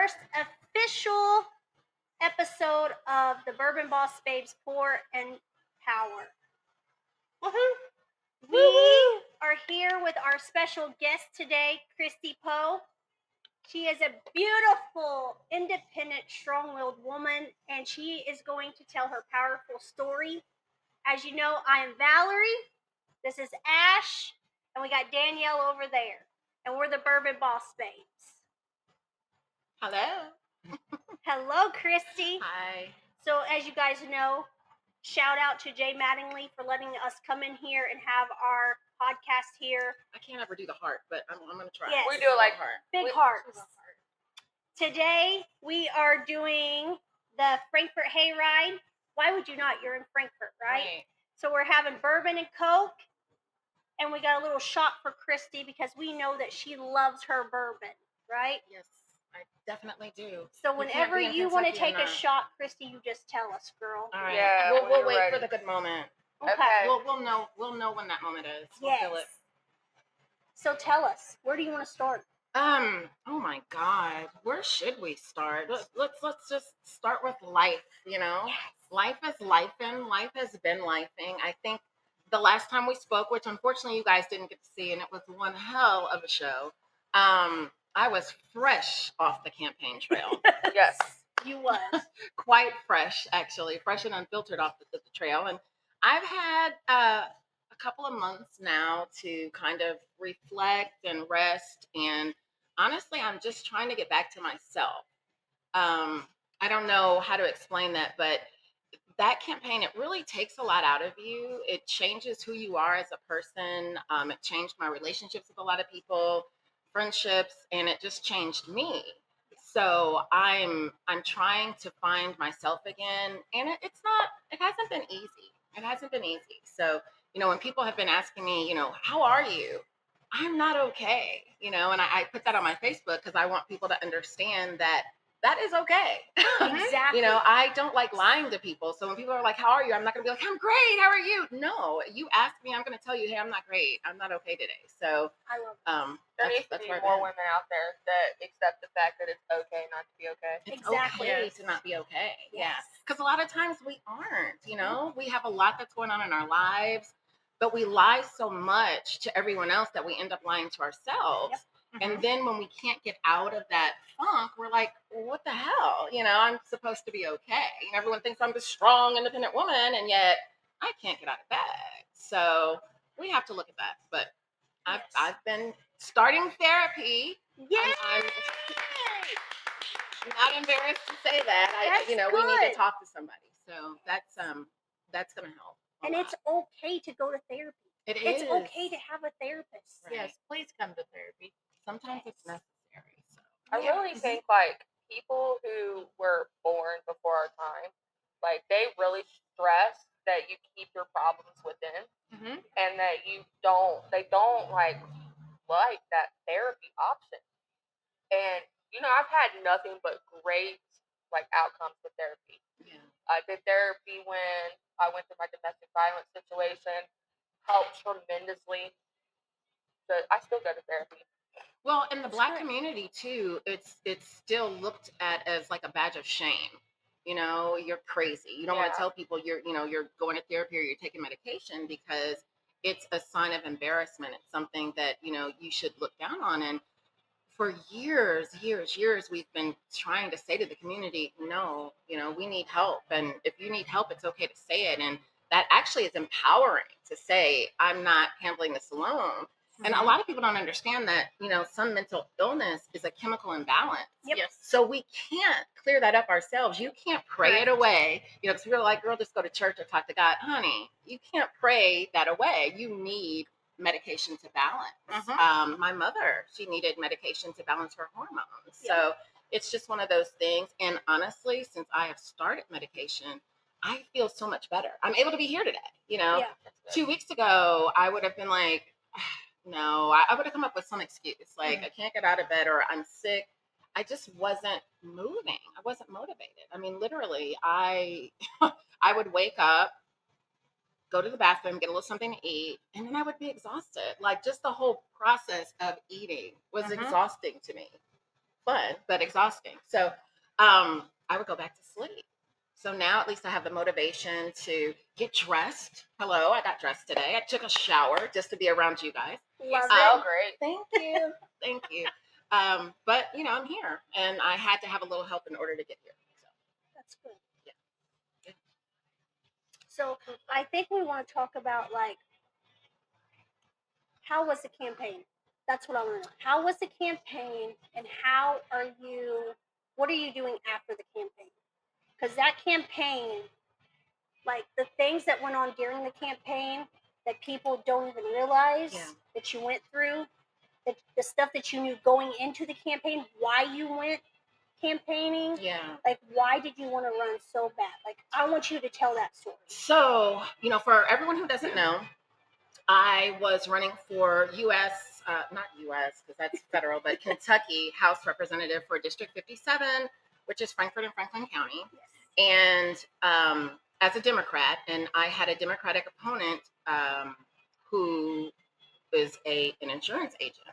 first official episode of the Bourbon Boss Babes Pour and Power. Woohoo! We are here with our special guest today, Kristie Powe. She is a beautiful, independent, strong-willed woman, and she is going to tell her powerful story. As you know, I am Valerie. This is Ash, and we got Danielle over there, and we're the Bourbon Boss Babes. Hello. Hello, Kristie. Hi. So, as you guys know, shout out to Jay Mattingly for letting us come in here and have our podcast here. I can't ever do the heart, but I'm going to try. Yes. We do it like Big hearts. Today, we are doing the Frankfort Hayride. Why would you not? You're in Frankfort, right? So we're having bourbon and Coke, and we got a little shot for Kristie because we know that she loves her bourbon, right? Yes, I definitely do. So whenever you want to take a shot, Kristie, you just tell us, girl. All right. Yeah, we'll wait ready. for the good moment. Okay. We'll know when that moment is. We'll feel it. So tell us, where do you want to start? Oh my God, where should we start? Let's just start with life, you know? Yes. Life is lifing. Life has been lifing. I think the last time we spoke, which unfortunately you guys didn't get to see, and it was one hell of a show, I was fresh off the campaign trail. Yes. You was. Quite fresh, actually. Fresh and unfiltered off the trail. And I've had a couple of months now to kind of reflect and rest, and honestly, I'm just trying to get back to myself. I don't know how to explain that, but that campaign, it really takes a lot out of you. It changes who you are as a person. It changed my relationships with a lot of people, friendships, and it just changed me. So I'm trying to find myself again, and it hasn't been easy. It hasn't been easy. So, you know, when people have been asking me, you know, how are you? I'm not okay, you know, and I put that on my Facebook because I want people to understand that is okay. Exactly. You know, I don't like lying to people. So when people are like, how are you? I'm not going to be like, I'm great. How are you? No, you ask me, I'm going to tell you, hey, I'm not great. I'm not okay today. So I love it. There needs to be more women out there that accept the fact that it's okay not to be okay. It's Exactly. okay to not be okay. Yes. Yeah. Because a lot of times we aren't, you know, we have a lot that's going on in our lives, but we lie so much to everyone else that we end up lying to ourselves. Yep. And then when we can't get out of that funk, we're like, well, what the hell? You know, I'm supposed to be okay. And everyone thinks I'm this strong, independent woman, and yet I can't get out of bed. So we have to look at that. But I've been starting therapy. Yay! I'm not embarrassed to say that. That's we good. need to talk to somebody. So that's going to help. And it's okay to go to therapy. It's okay to have a therapist. Right. Yes, please come to therapy. Sometimes it's necessary. So I really think like people who were born before our time, like they really stress that you keep your problems within, and that they don't like that therapy option. And you know, I've had nothing but great like outcomes with therapy. Yeah. I did therapy when I went through my domestic violence situation. Helped tremendously. But I still go to therapy. Well, in the Black community too, it's still looked at as like a badge of shame. You know, you're crazy. You don't want to tell people you're going to therapy or you're taking medication because it's a sign of embarrassment. It's something that, you know, you should look down on. And for years, we've been trying to say to the community, no, you know, we need help. And if you need help, it's okay to say it. And that actually is empowering to say, I'm not handling this alone. And a lot of people don't understand that, you know, some mental illness is a chemical imbalance. Yep. Yes. So we can't clear that up ourselves. You can't pray it away. You know, because people are like, girl, just go to church or talk to God. Honey, you can't pray that away. You need medication to balance. My mother, she needed medication to balance her hormones. Yep. So it's just one of those things. And honestly, since I have started medication, I feel so much better. I'm able to be here today. You know, 2 weeks ago, I would have been like, no, I would have come up with some excuse like I can't get out of bed or I'm sick. I just wasn't moving. I wasn't motivated. I mean, literally, I would wake up, go to the bathroom, get a little something to eat, and then I would be exhausted. Like just the whole process of eating was exhausting to me. fun, but exhausting. So I would go back to sleep. So now at least I have the motivation to get dressed. Hello, I got dressed today. I took a shower just to be around you guys. You smell great. Thank you. Thank you. But I'm here, and I had to have a little help in order to get here. So That's good. yeah. So I think we want to talk about like, how was the campaign? That's what I want to know. How was the campaign, and what are you doing after the campaign? Because that campaign, like the things that went on during the campaign that people don't even realize that you went through, the stuff that you knew going into the campaign, why you went campaigning. Yeah. Like, why did you want to run so bad? Like, I want you to tell that story. So, for everyone who doesn't know, I was running for not U.S. because that's federal, but Kentucky House Representative for District 57, which is Frankfort and Franklin County. Yes. And as a Democrat, and I had a Democratic opponent who is an insurance agent.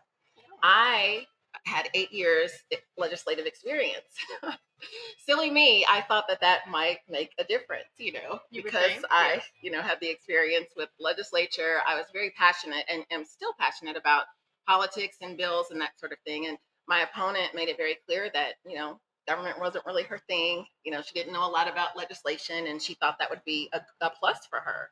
I had 8 years legislative experience. Silly me, I thought that might make a difference, because I, had the experience with legislature. I was very passionate and am still passionate about politics and bills and that sort of thing. And my opponent made it very clear that, government wasn't really her thing. She didn't know a lot about legislation, and she thought that would be a plus for her.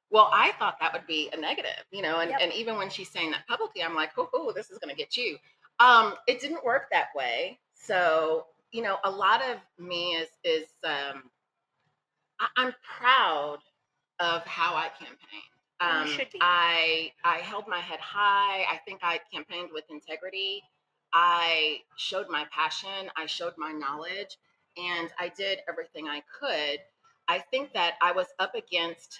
Well, I thought that would be a negative, and even when she's saying that publicly, I'm like, oh, this is going to get you. It didn't work that way. So, a lot of me is I'm proud of how I campaigned. You should be. I held my head high. I think I campaigned with integrity. I showed my passion. I showed my knowledge, and I did everything I could. I think that I was up against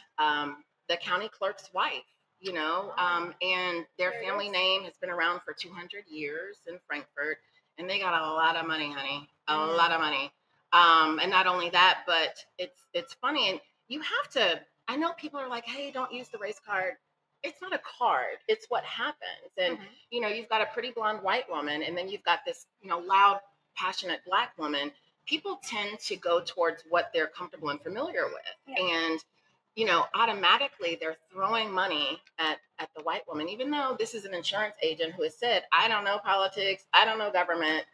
the county clerk's wife, and their family name has been around for 200 years in Frankfort, and they got a lot of money, honey, a lot of money. And not only that, but it's funny, and you have to. I know people are like, "Hey, don't use the race card." It's not a card; it's what happens. And you've got a pretty blonde white woman, and then you've got this, loud, passionate black woman. People tend to go towards what they're comfortable and familiar with, and automatically they're throwing money at the white woman, even though this is an insurance agent who has said, "I don't know politics, I don't know government."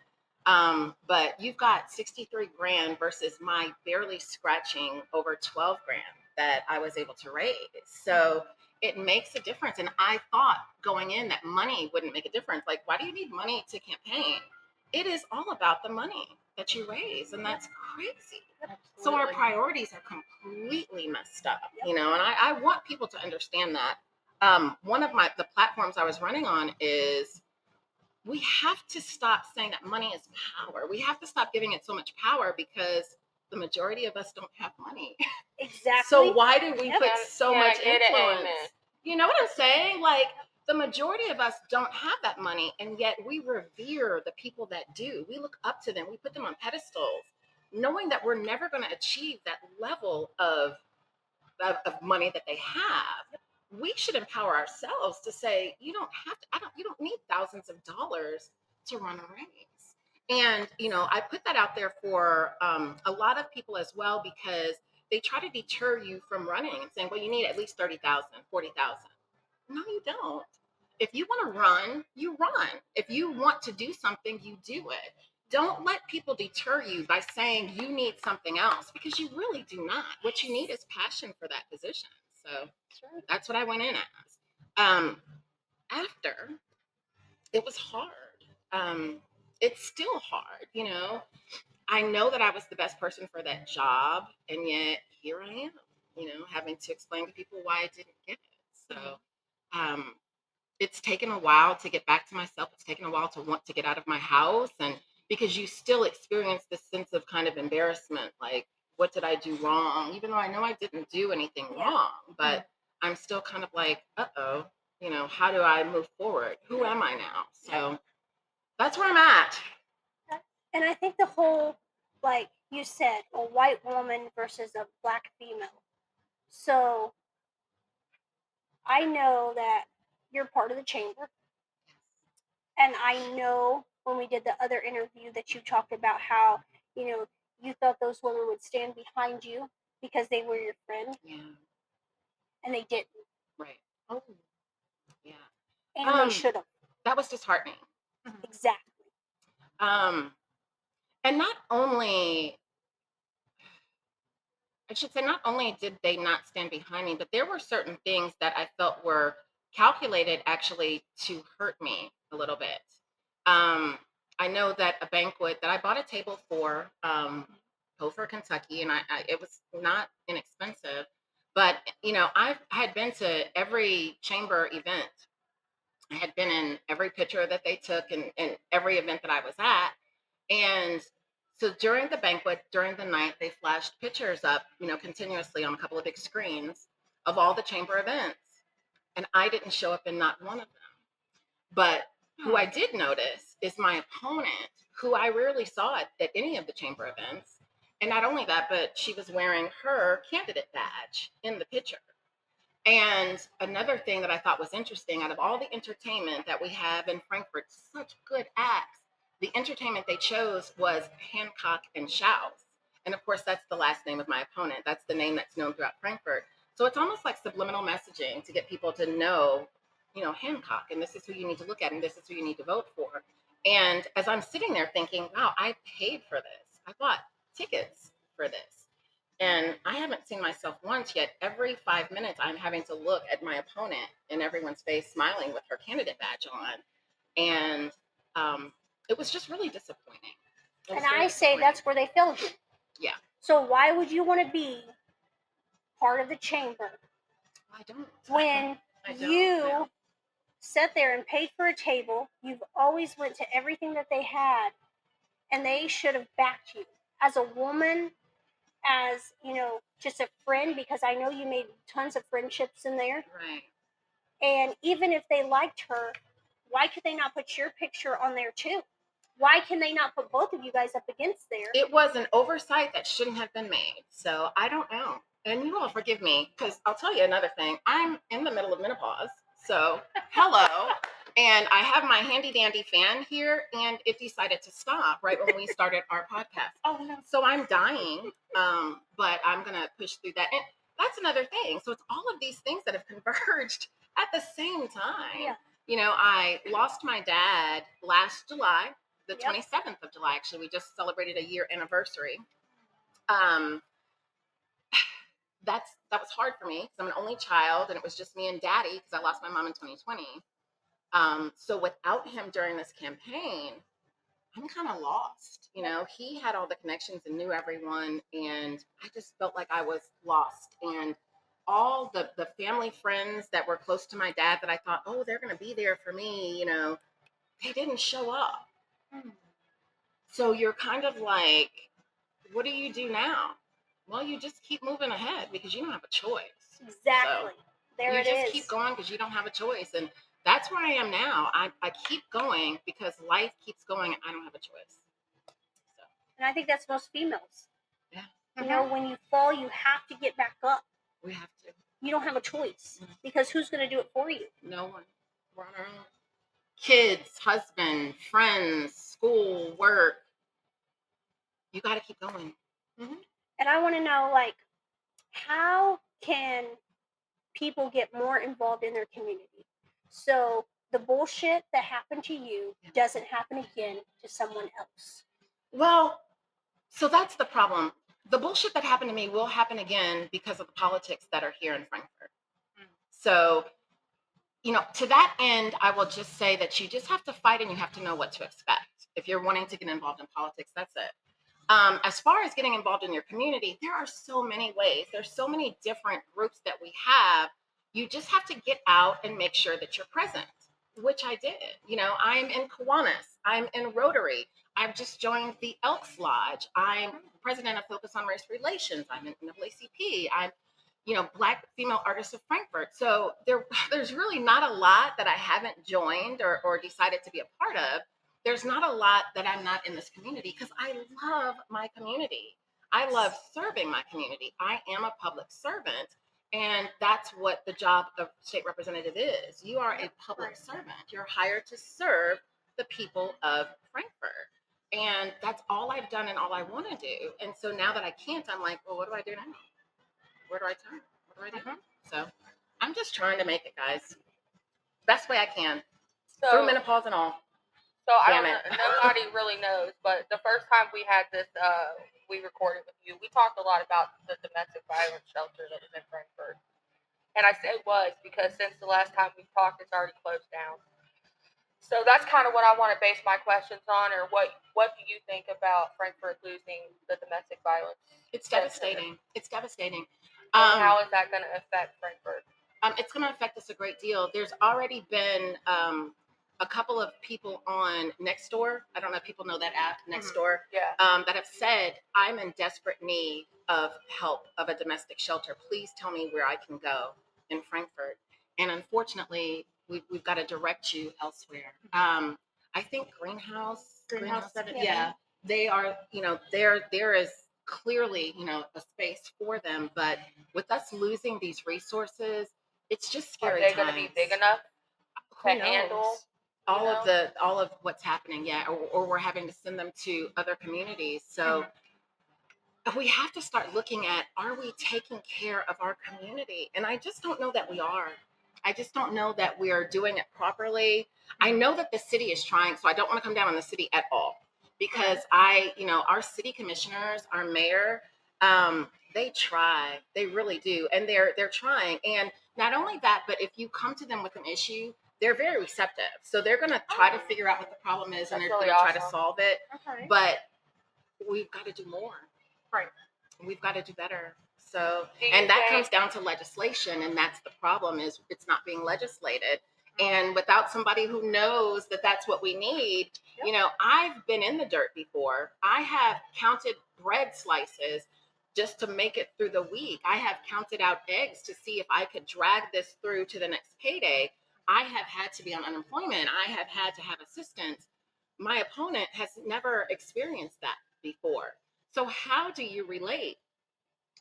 But you've got 63 grand versus my barely scratching over 12 grand that I was able to raise. So it makes a difference. And I thought going in that money wouldn't make a difference. Like, why do you need money to campaign? It is all about the money that you raise. And that's crazy. Absolutely. So our priorities are completely messed up, and I want people to understand that. One of the platforms I was running on is, we have to stop saying that money is power. We have to stop giving it so much power, because the majority of us don't have money. Exactly. So why do we put so much influence? You know what I'm saying? Like, the majority of us don't have that money, and yet we revere the people that do. We look up to them. We put them on pedestals, knowing that we're never going to achieve that level of money that they have. We should empower ourselves to say, you don't have to, you don't need thousands of dollars to run a race. And, I put that out there for a lot of people as well, because they try to deter you from running and saying, well, you need at least 30,000, 40,000. No, you don't. If you want to run, you run. If you want to do something, you do it. Don't let people deter you by saying you need something else, because you really do not. What you need is passion for that position. So that's what I went in as. After, it was hard. It's still hard, I know that I was the best person for that job, and yet here I am, having to explain to people why I didn't get it. So it's taken a while to get back to myself. It's taken a while to want to get out of my house, and because you still experience this sense of kind of embarrassment, like, what did I do wrong? Even though I know I didn't do anything wrong, but I'm still kind of like, uh-oh, how do I move forward? Who am I now? So that's where I'm at. And I think the whole, like you said, a white woman versus a black female. So I know that you're part of the chamber. And I know when we did the other interview that you talked about how, you know, you thought those women would stand behind you because they were your friend. Yeah. And they didn't. Right. Oh. Yeah. And they should have. That was disheartening. Exactly. And not only, I should say, not only did they not stand behind me, but there were certain things that I felt were calculated actually to hurt me a little bit. I know that a banquet that I bought a table for, Beaufort, Kentucky, and it was not inexpensive, but you know, I had been to every chamber event. I had been in every picture that they took and every event that I was at. And so during the banquet, during the night, they flashed pictures up, you know, continuously on a couple of big screens of all the chamber events. And I didn't show up in not one of them. But who I did notice is my opponent, who I rarely saw at any of the chamber events. And not only that, but she was wearing her candidate badge in the picture. And another thing that I thought was interesting, out of all the entertainment that we have in Frankfort, such good acts, the entertainment they chose was Hancock and Schaus. And of course, that's the last name of my opponent. That's the name that's known throughout Frankfurt. So it's almost like subliminal messaging to get people to know, you know, Hancock, and this is who you need to look at, and this is who you need to vote for. And as I'm sitting there thinking, wow, I paid for this. I bought tickets for this. And I haven't seen myself once yet. Every 5 minutes, I'm having to look at my opponent in everyone's face, smiling with her candidate badge on. And it was just really disappointing. And I say that's where they failed you. Yeah. So why would you want to be part of the chamber? I don't. When you sat there and paid for a table, you've always went to everything that they had, and they should have backed you as a woman, as, you know, just a friend, because I know you made tons of friendships in there. Right. And even if they liked her, why could they not put your picture on there too? Why can they not put both of you guys up against there? It was an oversight that shouldn't have been made. So I don't know. And you all forgive me, because I'll tell you another thing. I'm in the middle of menopause. So hello. And I have my handy dandy fan here, and it decided to stop right when we started our podcast. Oh no. So I'm dying, but I'm going to push through that. And that's another thing. So it's all of these things that have converged at the same time. Yeah. You know, I lost my dad last July, the 27th of July, actually. We just celebrated a year anniversary. That was hard for me because I'm an only child, and it was just me and Daddy because I lost my mom in 2020. So without him during this campaign, I'm kind of lost. You know, he had all the connections and knew everyone, and I just felt like I was lost. And all the family friends that were close to my dad that I thought, oh, they're going to be there for me, you know, they didn't show up. So you're kind of like, what do you do now? Well, you just keep moving ahead because you don't have a choice. Exactly. So there it is. You just keep going because you don't have a choice. And that's where I am now. I keep going because life keeps going and I don't have a choice. So. And I think that's most females. Yeah. You know, when you fall, you have to get back up. We have to. You don't have a choice because who's going to do it for you? No one. We're on our own. Kids, husband, friends, school, work. You got to keep going. And I want to know, like, how can people get more involved in their community so the bullshit that happened to you doesn't happen again to someone else? Well, so that's the problem. The bullshit that happened to me will happen again because of the politics that are here in Frankfurt. So, you know, to that end, I will just say that you just have to fight and you have to know what to expect. If you're wanting to get involved in politics, that's it. As far as getting involved in your community, there are so many ways. There's so many different groups that we have. You just have to get out and make sure that you're present, which I did. You know, I'm in Kiwanis. I'm in Rotary. I've just joined the Elks Lodge. I'm president of Focus on Race Relations. I'm in NAACP. I'm, you know, Black Female Artists of Frankfurt. So there's really not a lot that I haven't joined or decided to be a part of. There's not a lot that I'm not in this community because I love my community. I love serving my community. I am a public servant, and that's what the job of state representative is. You are a public servant. You're hired to serve the people of Frankfort. And that's all I've done and all I want to do. And so now that I can't, I'm like, well, what do I do now? Where do I turn? What do I do? So I'm just trying to make it, guys. Best way I can. Through menopause and all. So I don't know, nobody really knows, but the first time we had this, we recorded with you, we talked a lot about the domestic violence shelter that was in Frankfort. And I say was because since the last time we talked, it's already closed down. So that's kind of what I want to base my questions on, or what do you think about Frankfort losing the domestic violence? It's devastating. It's devastating. And how is that going to affect Frankfort? It's going to affect us a great deal. There's already been a couple of people on Nextdoor. I don't know if people know that app, Nextdoor, that have said, I'm in desperate need of help of a domestic shelter. Please tell me where I can go in Frankfort. And unfortunately, we've got to direct you elsewhere. I think Greenhouse 7, yeah, they are, there is clearly, a space for them. But with us losing these resources, it's just scary. Are they going to be big enough to handle all of what's happening? Yeah, or we're having to send them to other communities. So we have to start looking at, are we taking care of our community? And I just don't know that we are. I just don't know that we are doing it properly. I know that the city is trying, so I don't want to come down on the city at all, because our city commissioners, our mayor, they try, they really do. And they're trying. And not only that, but if you come to them with an issue, they're very receptive. So they're going to try to figure out what the problem is, and they're going to try to solve it. Okay. But we've got to do more. Right. We've got to do better. So, and that comes down to legislation, and that's the problem, is it's not being legislated. And without somebody who knows that that's what we need, I've been in the dirt before. I have counted bread slices just to make it through the week. I have counted out eggs to see if I could drag this through to the next payday. I have had to be on unemployment. I have had to have assistance. My opponent has never experienced that before. So how do you relate?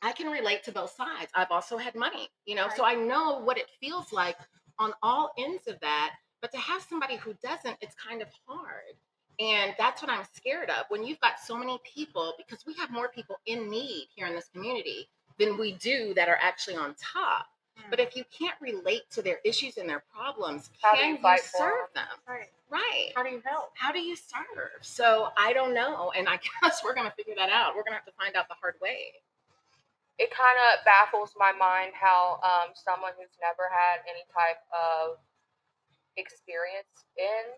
I can relate to both sides. I've also had money, so I know what it feels like on all ends of that. But to have somebody who doesn't, it's kind of hard. And that's what I'm scared of. When you've got so many people, because we have more people in need here in this community than we do that are actually on top. But if you can't relate to their issues and their problems, can you serve them? Right. How do you help? How do you serve? So I don't know. And I guess we're going to figure that out. We're going to have to find out the hard way. It kind of baffles my mind how someone who's never had any type of experience in,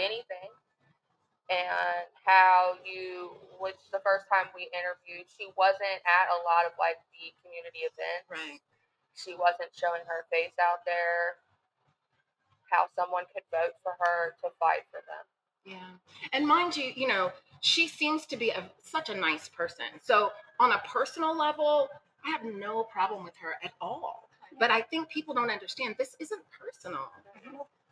anything, and how which the first time we interviewed, she wasn't at a lot of like the community events. Right. She wasn't showing her face out there. How someone could vote for her to fight for them. Yeah. And mind you, she seems to be such a nice person. So on a personal level, I have no problem with her at all. But I think people don't understand, this isn't personal.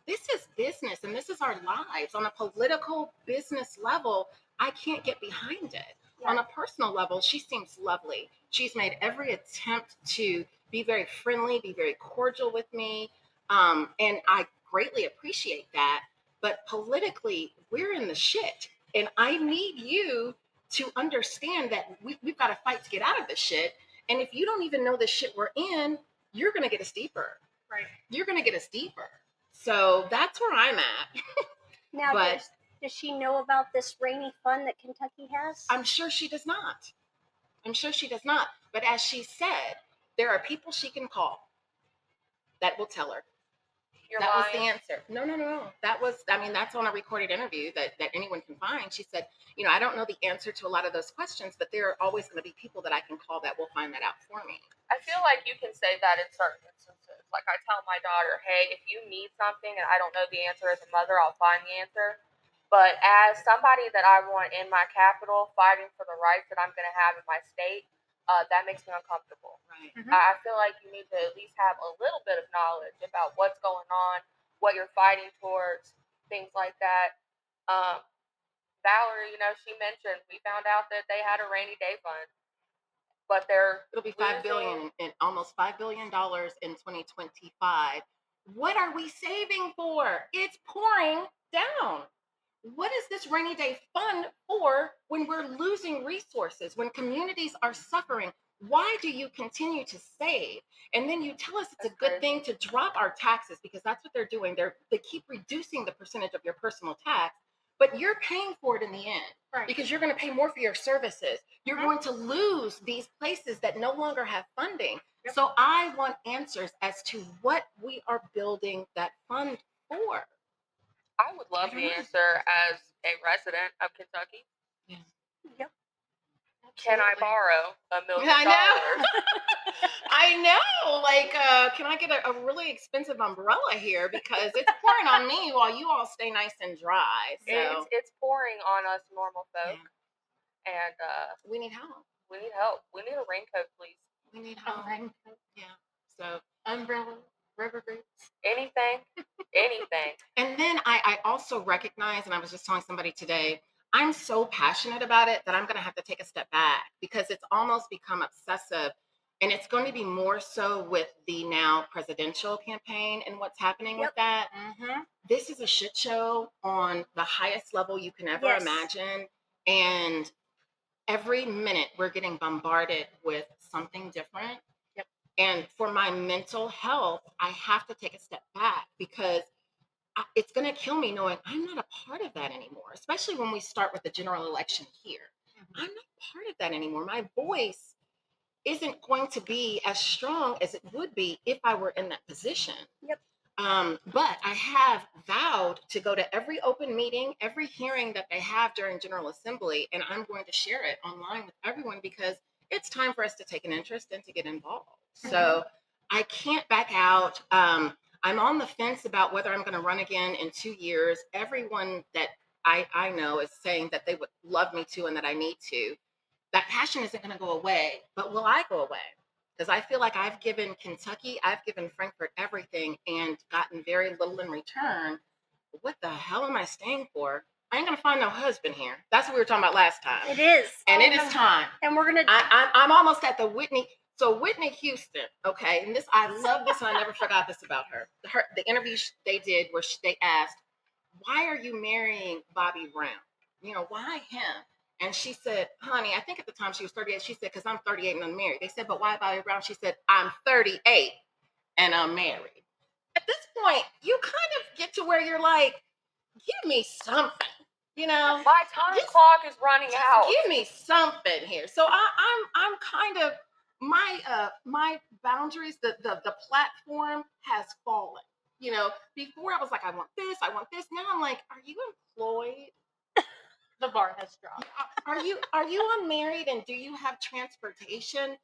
This is business, and this is our lives. On a political business level, I can't get behind it. Yeah. On a personal level, she seems lovely. She's made every attempt to be very friendly, be very cordial with me. And I greatly appreciate that. But politically, we're in the shit. And I need you to understand that we've got to fight to get out of this shit. And if you don't even know the shit we're in, you're going to get us deeper. Right. You're going to get us deeper. So that's where I'm at. Now, does she know about this rainy fund that Kentucky has? I'm sure she does not. But as she said, there are people she can call that will tell her. That was the answer. No. That's on a recorded interview that anyone can find. She said, I don't know the answer to a lot of those questions, but there are always going to be people that I can call that will find that out for me. I feel like you can say that in certain instances. Like I tell my daughter, hey, if you need something and I don't know the answer as a mother, I'll find the answer. But as somebody that I want in my capital, fighting for the rights that I'm going to have in my state, that makes me uncomfortable. Right. Mm-hmm. I feel like you need to at least have a little bit of knowledge about what's going on, what you're fighting towards, things like that. Valerie, she mentioned, we found out that they had a rainy day fund, but it'll be $5 billion and almost $5 billion in 2025. What are we saving for? It's pouring down. What is this rainy day fund for when we're losing resources, when communities are suffering? Why do you continue to save? And then you tell us it's a good thing to drop our taxes, because that's what they're doing. They keep reducing the percentage of your personal tax, but you're paying for it in the end, Right. because you're going to pay more for your services. You're going to lose these places that no longer have funding. Yep. So I want answers as to what we are building that fund for. I would love the answer as a resident of Kentucky. Yeah. Yep. Can I borrow $1 million? I know. I know. Like, can I get a really expensive umbrella here, because it's pouring on me while you all stay nice and dry. So It's pouring on us normal folk, and we need help. We need help. We need a raincoat, please. We need help. Yeah. So umbrella, rubber boots, anything. And then I also recognize, and I was just telling somebody today, I'm so passionate about it that I'm going to have to take a step back, because it's almost become obsessive. And it's going to be more so with the now presidential campaign and what's happening with that. Mm-hmm. This is a shit show on the highest level you can ever imagine. And every minute we're getting bombarded with something different. Yep. And for my mental health, I have to take a step back, because it's going to kill me knowing I'm not a part of that anymore, especially when we start with the general election here. I'm not part of that anymore. My voice isn't going to be as strong as it would be if I were in that position. Yep. But I have vowed to go to every open meeting, every hearing that they have during General Assembly, and I'm going to share it online with everyone, because it's time for us to take an interest and to get involved. So I can't back out. I'm on the fence about whether I'm going to run again in 2 years. Everyone that I know is saying that they would love me to and that I need to. That passion isn't going to go away, but will I go away? Because I feel like I've given Kentucky, I've given Frankfort everything and gotten very little in return. What the hell am I staying for? I ain't going to find no husband here. That's what we were talking about last time. It is. And it is time. And we're going to... I'm almost at the Whitney. So Whitney Houston, okay, and this, I love this, and I never forgot this about her. The interview they did where they asked, why are you marrying Bobby Brown? You know, why him? And she said, honey, I think at the time she was 38. She said, because I'm 38 and I'm married. They said, but why Bobby Brown? She said, I'm 38 and I'm married. At this point, you kind of get to where you're like, give me something, you know? My time clock is running out. Give me something here. So I'm kind of, my boundaries, the platform has fallen. You know, before I was like, I want this. Now I'm like, are you employed? The bar has dropped. Are you unmarried, and do you have transportation?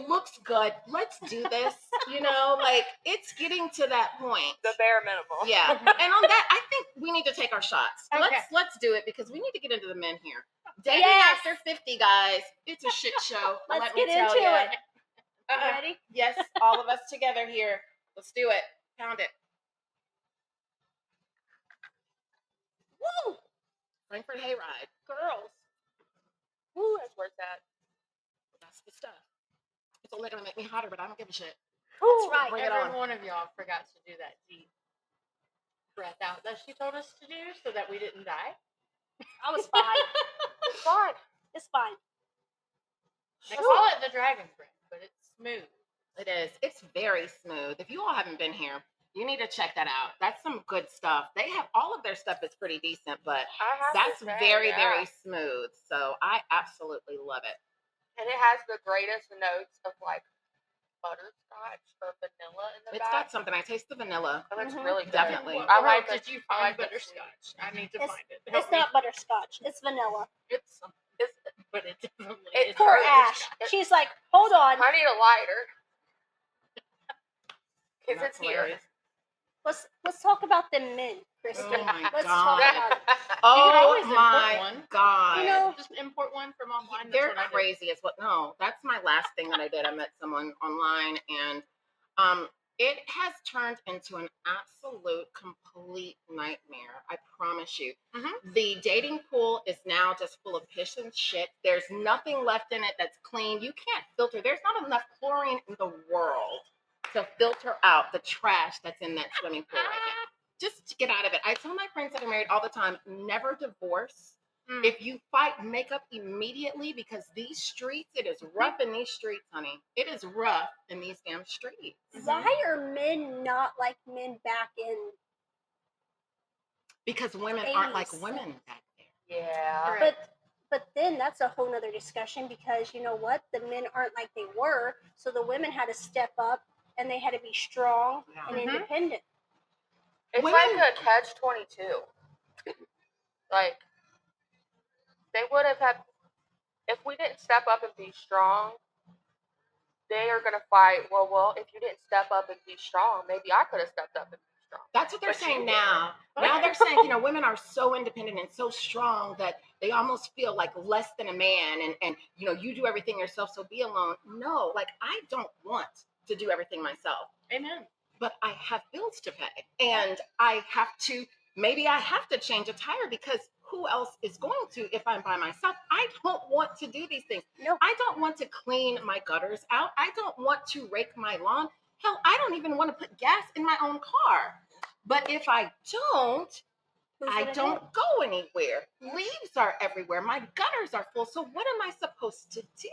Looks good. Let's do this. You know, like, it's getting to that point. The bare minimum. Yeah. And on that, I think we need to take our shots. Okay. Let's do it, because we need to get into the men here. Dating after 50, guys. It's a shit show. Let's get into it. Ready? Yes, all of us together here. Let's do it. Pound it. Woo! Frankfort Hayride. Girls. Woo, that's where it's at. That's the stuff. It's only going to make me hotter, but I don't give a shit. That's right. Bring it Every on. one of y'all forgot to do that deep breath out that she told us to do so that we didn't die. I was fine. It's fine. It's fine. They call it the dragon breath, but it's smooth. It is. It's very smooth. If you all haven't been here, you need to check that out. That's some good stuff. They have all of their stuff is pretty decent, but that's very smooth. So I absolutely love it. And it has the greatest notes of like butterscotch or vanilla in the It's back. got something. I taste the vanilla. And it's really good. Definitely. Where like did you find butterscotch? I need to find it. It's not butterscotch. It's vanilla. It's something. But it definitely is. Poor Ash. She's like, hold on. I need a lighter. Because That's it's here. hilarious. Let's talk about the men, Kristie. Oh my Let's talk God. about it. Oh always my import one. God. You know, Just import one from offline. They're That's what I do. crazy as well. No, that's my last thing that I did. I met someone online, and it has turned into an absolute complete nightmare. I promise you. Mhm. The dating pool is now just full of piss and shit. There's nothing left in it that's clean. You can't filter. There's not enough chlorine in the world to filter out the trash that's in that swimming pool right now. just to get out of it. I tell my friends that are married all the time, never divorce. If you fight, make up immediately, because these streets, it is rough in these streets, honey. It is rough in these damn streets. Why are men not like men back in? Because women aren't like 80s. women back there. Yeah. But then that's a whole nother discussion, because you know what? The men aren't like they were, so the women had to step up and they had to be strong and independent. It's Women- like a catch-22. Like, they would have had, if we didn't step up and be strong, they are going to fight, well, if you didn't step up and be strong, maybe I could have stepped up and be strong. That's what they're But you saying didn't. now. Now they're saying, you know, women are so independent and so strong that they almost feel like less than a man, and you know, you do everything yourself, so be alone. No, like, I don't want to do everything myself. Amen. But I have bills to pay, and I have to change a tire, because who else is going to if I'm by myself? I don't want to do these things. No. I don't want to clean my gutters out. I don't want to rake my lawn. Hell, I don't even want to put gas in my own car. But if I don't, I don't go anywhere. Leaves are everywhere. My gutters are full. So what am I supposed to do?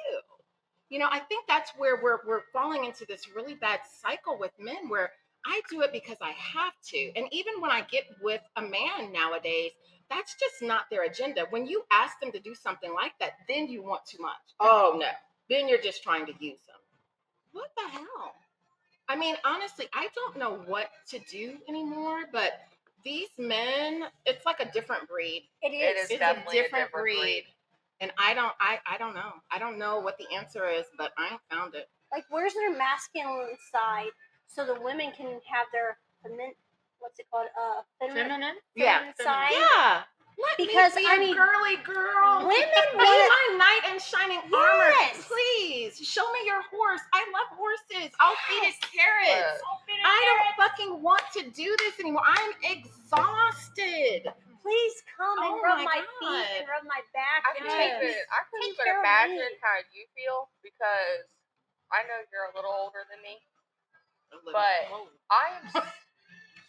You know, I think that's where we're falling into this really bad cycle with men, where I do it because I have to. And even when I get with a man nowadays, that's just not their agenda. When you ask them to do something like that, then you want too much. Oh, no. Then you're just trying to use them. What the hell? I mean, honestly, I don't know what to do anymore, but these men, it's like a different breed. It is. It's definitely a different breed. And I don't know. I don't know what the answer is, but I ain't found it. Like, where's their masculine side so the women can have their what's it called? Feminine? Side. Yeah. Let Because, me be I a mean, girly girl. women Be want- my knight in shining armor. Yes. Please show me your horse. I love horses. I'll feed it carrots. Yes. I don't fucking want to do this anymore. I'm exhausted. Please come and Oh rub my my feet and rub my back I and couldn't take even care of imagine me. how you feel, because I know you're a little older than me, but I am.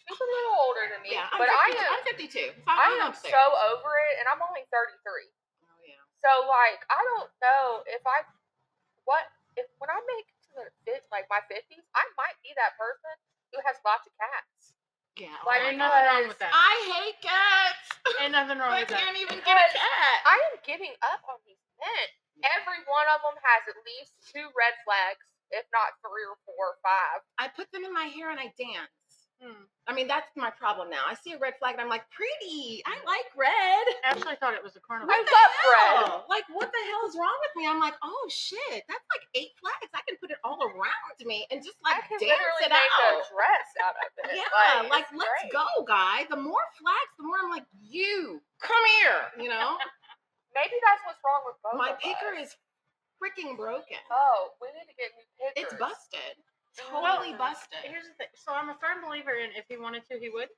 She's a little older than me, Yeah, but I'm 52. So I I'm am up there. so over it, and I'm only 33. Oh yeah. So like, I don't know if when I make to my 50s, I might be that person who has lots of cats. Yeah. Like, Ain't nothing wrong with that. I hate cats. Ain't nothing wrong I with that. can't even get a cat. I am giving up on these men. Every one of them has at least 2 red flags, if not 3 or 4 or 5. I put them in my hair and I dance. I mean, that's my problem now. I see a red flag and I'm like, pretty. I like red. I actually thought it was a carnival. I love red. Like, what the hell is wrong with me? I'm like, oh shit, that's like 8 flags. I can put it all around me and just like I can dance literally it make a out. dress out of it. Yeah, like it's let's great. go, guy. The more flags, the more I'm like, you come here. You know, Maybe that's what's wrong with both my of picker us. is freaking broken. Oh, we need to get new pickers. It's busted. Well, Totally busted. Here's the thing. So I'm a firm believer in if he wanted to, he would.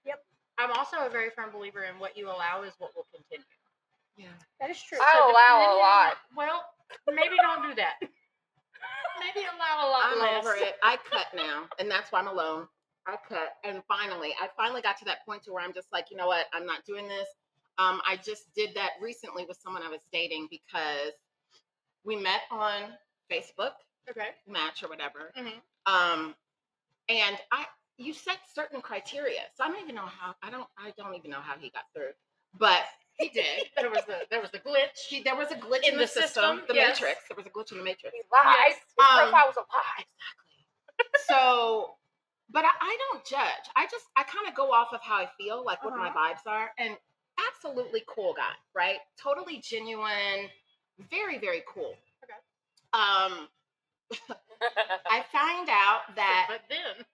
Yep. I'm also a very firm believer in what you allow is what will continue. Yeah. That is true. I allow a depending lot. Well, maybe don't do that. Maybe allow a lot I'm less. over it. I cut now, and that's why I'm alone. I cut, and I finally got to that point to where I'm just like, you know what? I'm not doing this. I just did that recently with someone I was dating because we met on Facebook. Okay. Match or whatever. Mm-hmm. And you set certain criteria, so I don't even know how. I don't even know how he got through, but he did. There was the glitch. There was a glitch in the system, the yes. matrix. There was a glitch in the matrix. He lied. Yes. His profile was a lie. Exactly. So, but I don't judge. I kind of go off of how I feel, like what my vibes are, and absolutely cool guy, right? Totally genuine, very very cool. Okay. I find out that But then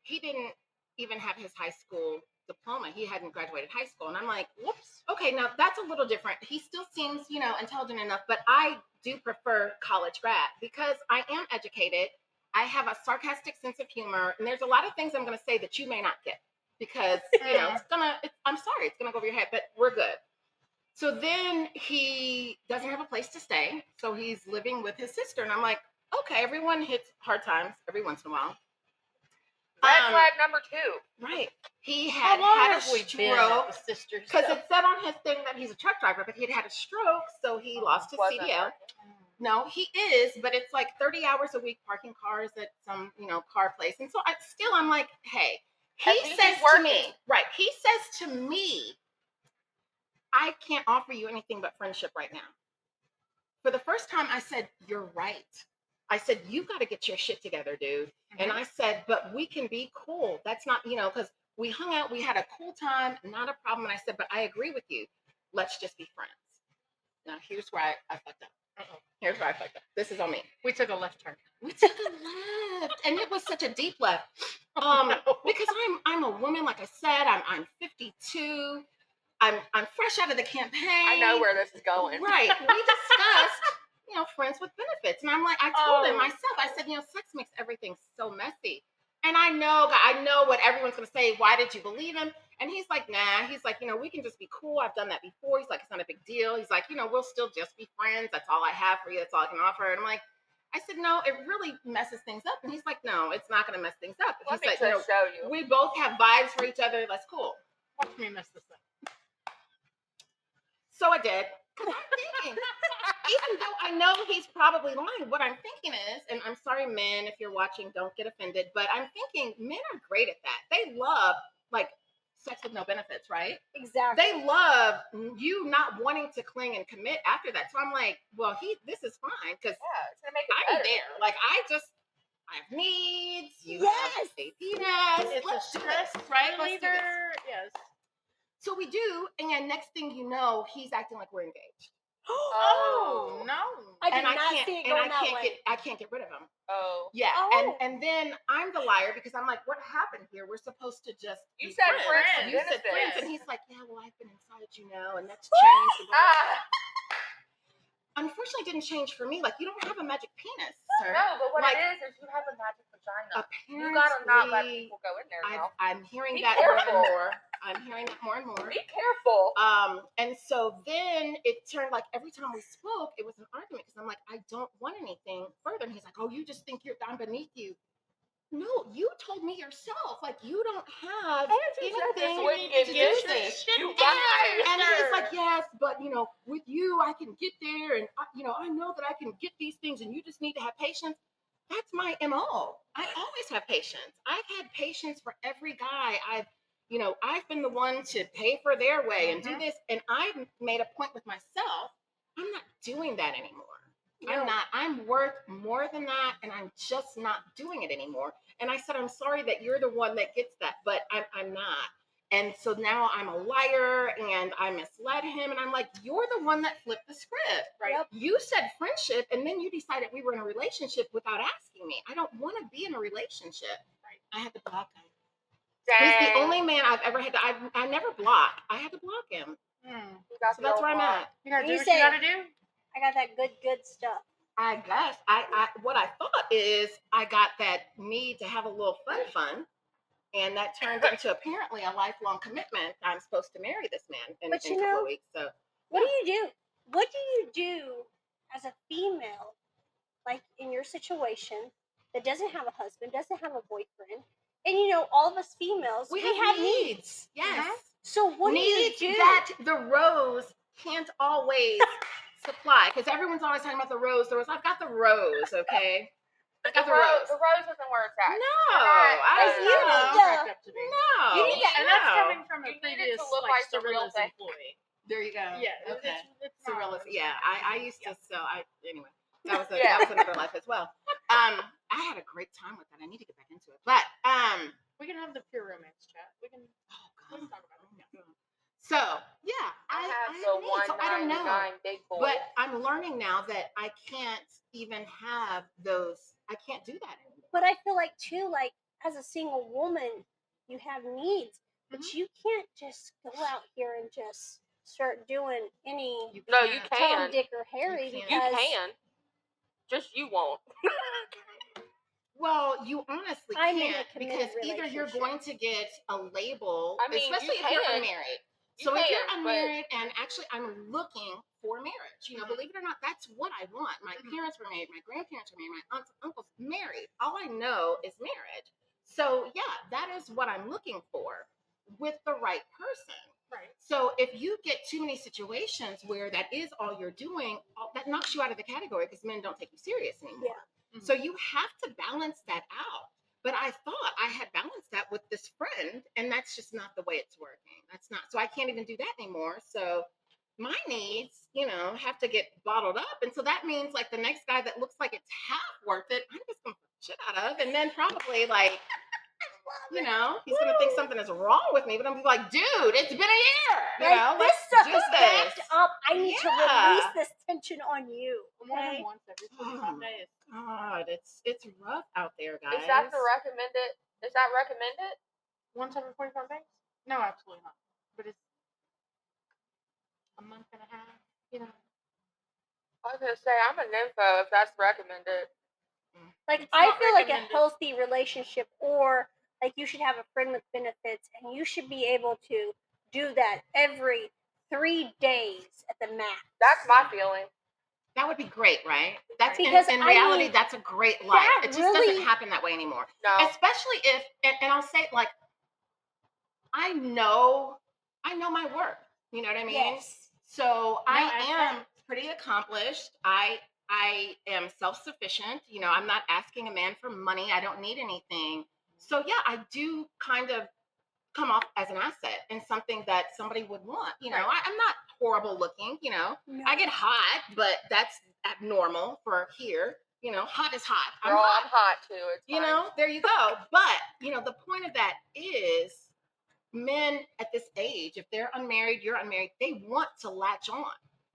he didn't even have his high school diploma. He hadn't graduated high school, and I'm like, whoops. Okay, now that's a little different. He still seems, intelligent enough, but I do prefer college grad because I am educated. I have a sarcastic sense of humor, and there's a lot of things I'm going to say that you may not get because I'm sorry, it's going to go over your head, but we're good. So then he doesn't have a place to stay, so he's living with his sister, and I'm like, okay, everyone hits hard times every once in a while. Red flag number 2. Right. He How had long had a have we been at stroke the sisters? because it said on his thing that he's a truck driver, but he had a stroke, so he lost his Wasn't CDL. working. No, he is, but it's like 30 hours a week parking cars at some, car place. And so I'm like, hey, he At least says he's to me, right, he says to me, I can't offer you anything but friendship right now. For the first time, I said, you're right. I said, you got to get your shit together, dude. Mm-hmm. And I said, but we can be cool. That's not, because we hung out, we had a cool time, not a problem. And I said, but I agree with you. Let's just be friends. Now, here's where I fucked up. Here's where I fucked up. This is on me. We took a left turn. We took a left, and it was such a deep left. Because I'm a woman, like I said, I'm 52. I'm fresh out of the campaign. I know where this is going. Right. We discussed, friends with benefits, and I'm like, I told him myself. I said, sex makes everything so messy, and I know what everyone's gonna say. Why did you believe him? And he's like, nah. He's like, we can just be cool. I've done that before. He's like, it's not a big deal. He's like, we'll still just be friends. That's all I have for you. That's all I can offer. And I'm like, I said, no, it really messes things up. And he's like, no, it's not going to mess things up. Let He's me like, just show you. we both have vibes for each other. That's cool. Watch me mess this up. So I did. Because I'm thinking, even though I know he's probably lying, what I'm thinking is, and I'm sorry, men, if you're watching, don't get offended, but I'm thinking men are great at that. They love, sex with no benefits, right? Exactly. They love you not wanting to cling and commit after that. So I'm like, well, this is fine because it's gonna make it I'm better. there. I have needs. You have safety It's a stress right? reliever. Yes. So we do, and next thing you know, he's acting like we're engaged. Oh no! I did not see it going that way. I can't get rid of him. Oh. Yeah, Oh. and then I'm the liar because I'm like, what happened here? We're supposed to just You be said friends. friends. You said friends, Yes. and he's like, yeah, well, I've been inside, and that's changed. Unfortunately, it didn't change for me. Like, you don't have a magic penis, sir. No, but what Like, it is you have a magic vagina. Apparently, You gotta not let people go in there now. I'm hearing Be that careful. more and more. I'm hearing that more and more. Be careful. And so then it turned like every time we spoke, it was an argument because I'm like, I don't want anything further. And he's like, oh, you just think I'm beneath you. No, you told me yourself, like you don't have anything to do this. You guys. And he's like, yes, but with you, I can get there, and I know that I can get these things, and you just need to have patience. That's my MO. I always have patience. I've had patience for every guy. I've been the one to pay for their way and do this, and I've made a point with myself. I'm not doing that anymore. I'm not. I'm worth more than that, and I'm just not doing it anymore. And I said, I'm sorry that you're the one that gets that, but I'm not. And so now I'm a liar, and I misled him, and I'm like, you're the one that flipped the script, right? Yep. You said friendship, and then you decided we were in a relationship without asking me. I don't want to be in a relationship. Right? I had to block him. Dang. He's the only man I've ever had to. I never block. I had to block him. So that's where I'm at. You gotta do You what say- you gotta do. I got that good stuff. I guess what I thought is I got that need to have a little fun, and that turned into apparently a lifelong commitment. I'm supposed to marry this man in a couple of weeks. So What do you do? What do you do as a female, like in your situation, that doesn't have a husband, doesn't have a boyfriend, and all of us females, we have needs. Yes. So what needs do you do? That the rose can't always supply, because everyone's always talking about the rose. I've got the rose, okay? I got the rose. The rose isn't where it's at. No, you need to- No, you need to- And that's coming from a You need it previous to look like the real Cirilla's thing. employee. There you go. Yeah. Okay. It's not Cirilla's. ours. Yeah, I used to sell. Anyway, that was Yeah. that was another life as well. I had a great time with that. I need to get back into it, but We can have the pure romance chat. We can oh talk god. about it. So yeah, I have have the needs, so I don't know. 199 big boy. But I'm learning now that I can't even have those. I can't do that anymore. But I feel like too, like as a single woman, you have needs, but you can't just go out here and just start doing any No, you can't. can. Tom, Dick, or Harry You You because can. Just you won't. Well, you honestly I'm in a can't, committed because either you're relationship. going to get a label, I mean, especially you if you're can. unmarried. You So if you're can, but- unmarried, and actually I'm looking for marriage, believe it or not, that's what I want. My parents were married, my grandparents were married, my aunts and uncles married. All I know is marriage. So yeah, that is what I'm looking for with the right person. Right. So if you get too many situations where that is all you're doing, that knocks you out of the category because men don't take you serious anymore. Yeah. So you have to balance that out. But I thought I had balanced that with this friend, and that's just not the way it's working. That's not. So I can't even do that anymore. So my needs, have to get bottled up. And so that means like the next guy that looks like it's half worth it, I'm just gonna put the shit out of, and then probably like, he's gonna think something is wrong with me, but I'm gonna be like, dude, it's been a year. This stuff do is backed this. up. I need to release this tension on you. More than Okay. once every 45 days. God, it's rough out there, guys. Is that the recommended? Is that recommended? Once every 45 days? No, absolutely not. But it's a month and a half, I was gonna say I'm a nympho if that's recommended. Like, It's I not feel like a recommended. healthy relationship, or like you should have a friend with benefits, and you should be able to do that every 3 days at the max. That's my feeling. That would be great, right? That's Because, in I reality, mean, that's a great life. that It just really- doesn't happen that way anymore. No. Especially if, and I'll say, like, I know my worth. You know what I mean? Yes. So I am fact. pretty accomplished. I am self-sufficient. I'm not asking a man for money. I don't need anything. So yeah, I do kind of come off as an asset and something that somebody would want. Right. I'm not horrible looking. No. I get hot, but that's abnormal for here. Hot is hot. Girl, I'm hot too. It's fine. There you go. But the point of that is, men at this age, if they're unmarried, you're unmarried, they want to latch on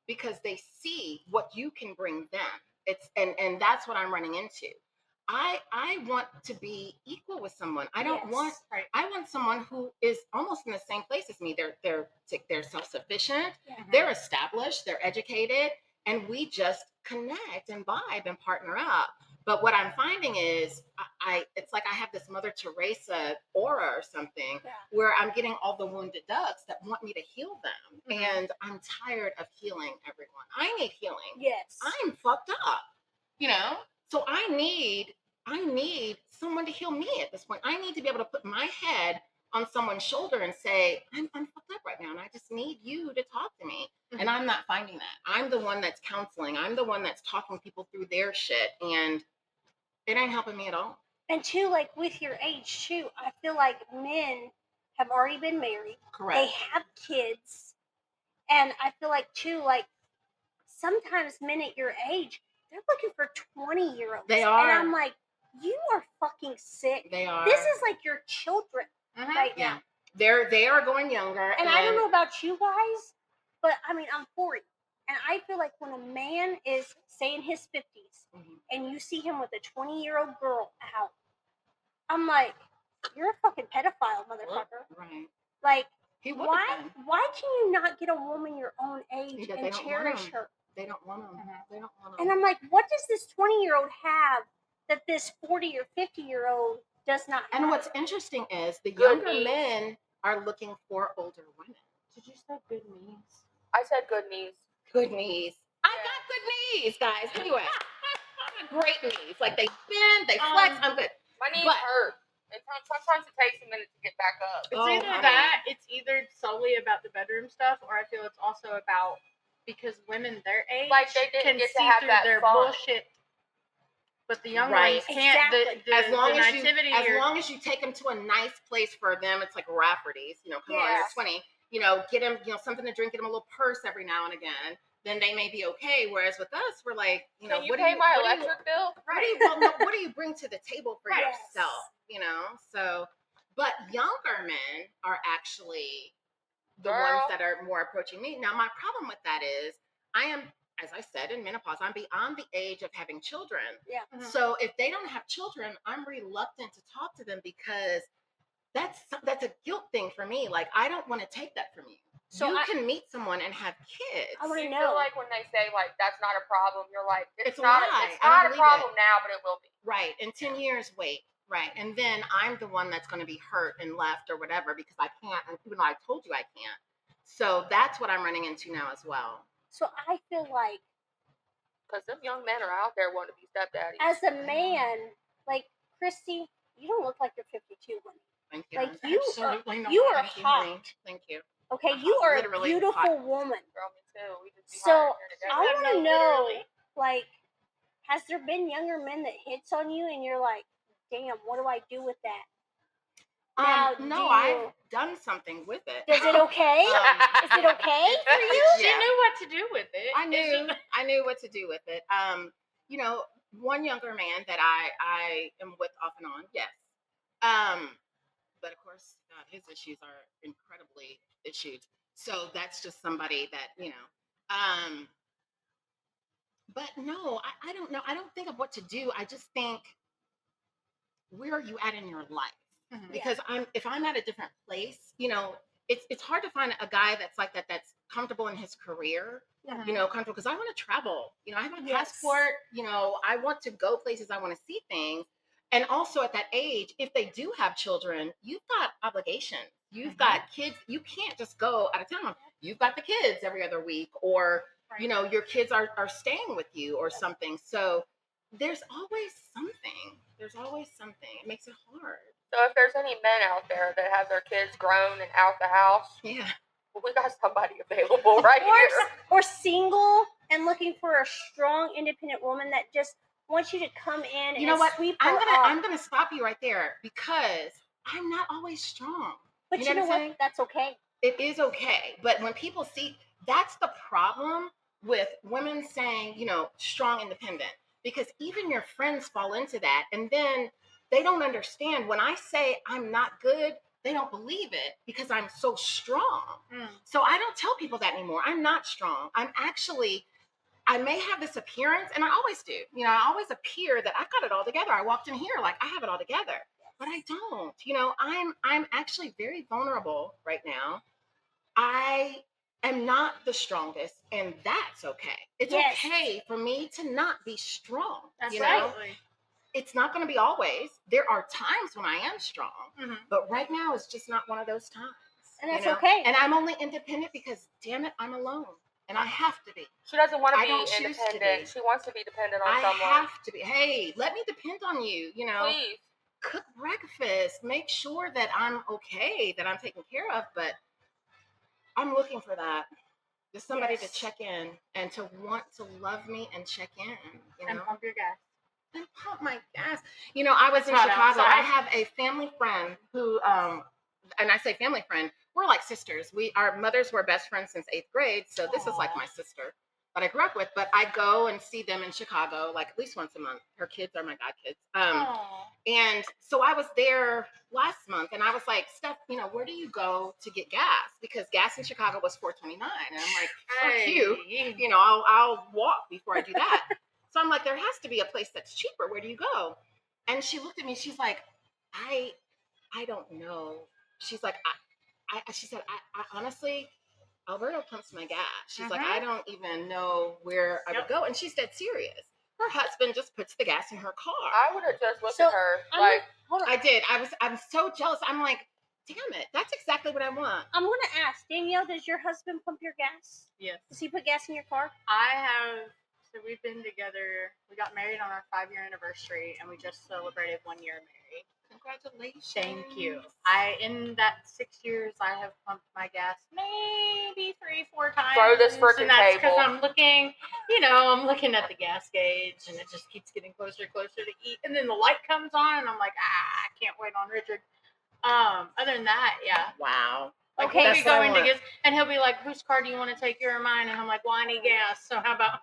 because they see what you can bring them. It's and that's what I'm running into. I want to be equal with someone. I don't want. Right. I want someone who is almost in the same place as me. They're self-sufficient. Yeah. They're established. They're educated, and we just connect and vibe and partner up. But what I'm finding is, it's like I have this Mother Teresa aura or something, where I'm getting all the wounded ducks that want me to heal them, and I'm tired of healing everyone. I need healing. Yes. I'm fucked up. So I need someone to heal me at this point. I need to be able to put my head on someone's shoulder and say, I'm fucked up right now, and I just need you to talk to me. And I'm not finding that. I'm the one that's counseling. I'm the one that's talking people through their shit, and it ain't helping me at all. And too, like with your age too, I feel like men have already been married. Correct. They have kids. And I feel like too, like sometimes men at your age, they're looking for 20-year-olds. They are. And I'm like, you are fucking sick. They are. This is like your children right now. They are going younger. And I don't know about you guys, but I mean, I'm 40. And I feel like when a man is, say, in his 50s, and you see him with a 20-year-old girl out, I'm like, you're a fucking pedophile, motherfucker. Right. Like, He would why have been. can you not get a woman your own age Because and cherish her? They don't want them. They don't want them. And I'm like, what does this 20-year-old have that this 40 or 50-year-old does not have? And what's interesting is the Good younger knees. men are looking for older women. Did you say good knees? I said good knees. Good knees. I got good knees, guys. Anyway, I got great knees. Like they bend, they flex. I'm good. My knees But- hurt. And sometimes it takes a minute to get back up. It's Oh, either honey. that, it's either solely about the bedroom stuff, or I feel it's also about because women their age Like, they didn't can get to see have through that their fun. bullshit, but the young Right. ones can't. Exactly. As long as nativity long as you take them to a nice place for them, it's like Rafferty's. Come on, you're Yes. 20. Get them, something to drink, get them a little purse every now and again. Then they may be okay. Whereas with us, we're like, Can you what pay do my what do you- electric bill? what do you bring to the table for Right. yourself? So, but younger men are actually the Girl. ones that are more approaching me. Now, my problem with that is I am, as I said, in menopause. I'm beyond the age of having children. Yeah. So if they don't have children, I'm reluctant to talk to them because that's a guilt thing for me. Like, I don't want to take that from you. So you I- can meet someone and have kids. I wanna You know. feel like when they say like that's not a problem, you're like It's a not lie. it's I don't not a believe problem it. now, but it will be. Right. In 10 years, wait. Right. And then I'm the one that's going to be hurt and left or whatever because I can't, even though I told you I can't. So that's what I'm running into now as well. So I feel like Because them young men are out there wanting to be stepdaddies. as a man, like Kristie, you don't look like you're 52, honey. Thank you. Like honey. you Absolutely not. you are Thank you, hot. honey. Thank you. Okay, I'm you hot, are a literally beautiful hot. woman. Girl, me too. We just be So hot here together. I want to No, know, literally. like, has there been younger men that hits on you and you're like, damn, what do I do with that? Now, No, I've done something with it. Is it okay? Is it okay for you? She Yeah. knew what to do with it. I knew what to do with it. You know, one younger man that I am with off and on, yes. But of course, his issues are incredibly issued. So that's just somebody that, you know. But no, I don't know. I don't think of what to do. I just think, where are you at in your life? Mhm. Because if I'm at a different place, you know, it's hard to find a guy that's like that, that's comfortable in his career, you know, comfortable, because I want to travel, you know, I have a passport, you know, I want to go places, I want to see things. And also at that age, if they do have children, you've got obligations, you've got kids, you can't just go out of town. You've got the kids every other week, or you know, your kids are staying with you or something. So there's always something. It makes it hard. So if there's any men out there that have their kids grown and out the house, Yeah. we got somebody available right here. Or single and looking for a strong, independent woman that just wants you to come in You know and what? sweep her up. I'm gonna stop you right there, because I'm not always strong. But you know what? That's okay. It is okay. But when people see, that's the problem with women saying, you know, strong, independent, because even your friends fall into that. And then they don't understand when I say I'm not good, they don't believe it because I'm so strong. So I don't tell people that anymore. I'm not strong. I may have this appearance, and I always do. You know, I always appear that I've got it all together. I walked in here like I have it all together, but I don't. You know, I'm actually very vulnerable right now. I am not the strongest, and that's okay. It's okay for me to not be strong. That's you right. know, it's not going to be always. There are times when I am strong, but right now it's just not one of those times. And that's okay. And I'm only independent because, damn it, I'm alone. And I have to be. She doesn't want to I be don't choose to independent. be. She wants to be dependent on I someone. have to be. Hey, let me depend on you. You know, Please. cook breakfast. Make sure that I'm okay, that I'm taken care of. But I'm looking for that. Just somebody to check in and to want to love me and check in. You know? And pump your gas. And pump my gas. You know, I was in hot Chicago. outside. I have a family friend who, and I say family friend, we're like sisters. Our mothers were best friends since 8th grade. So this is like my sister that I grew up with. But I go and see them in Chicago like at least once a month. Her kids are my god kids. And so I was there last month, and I was like, Steph, you know, where do you go to get gas? Because gas in Chicago was $4.29, and I'm like, fuck you. You know, I'll walk before I do that. So I'm like, there has to be a place that's cheaper. Where do you go? And she looked at me. She's like, I don't know. She's like, she said, I honestly, Alberto pumps my gas. She's like, I don't even know where I would go. And she's dead serious. Her husband just puts the gas in her car. I would have just looked at her like, I did. I'm so jealous. I'm like, damn it. That's exactly what I want. I'm going to ask, Danielle, does your husband pump your gas? Yes. Does he put gas in your car? So we've been together. We got married on our 5-year anniversary, and we just celebrated 1 year married. Congratulations. Thank you. In that 6 years, I have pumped my gas maybe 3-4 times. Throw this frickin' and that's because table. I'm looking at the gas gauge, and it just keeps getting closer and closer to eat. And then the light comes on, and I'm like, I can't wait on Richard. Other than that, yeah. Wow. Like, we'll be going to get, and he'll be like, whose car do you want to take, your or mine? And I'm like, well, I need gas, so how about?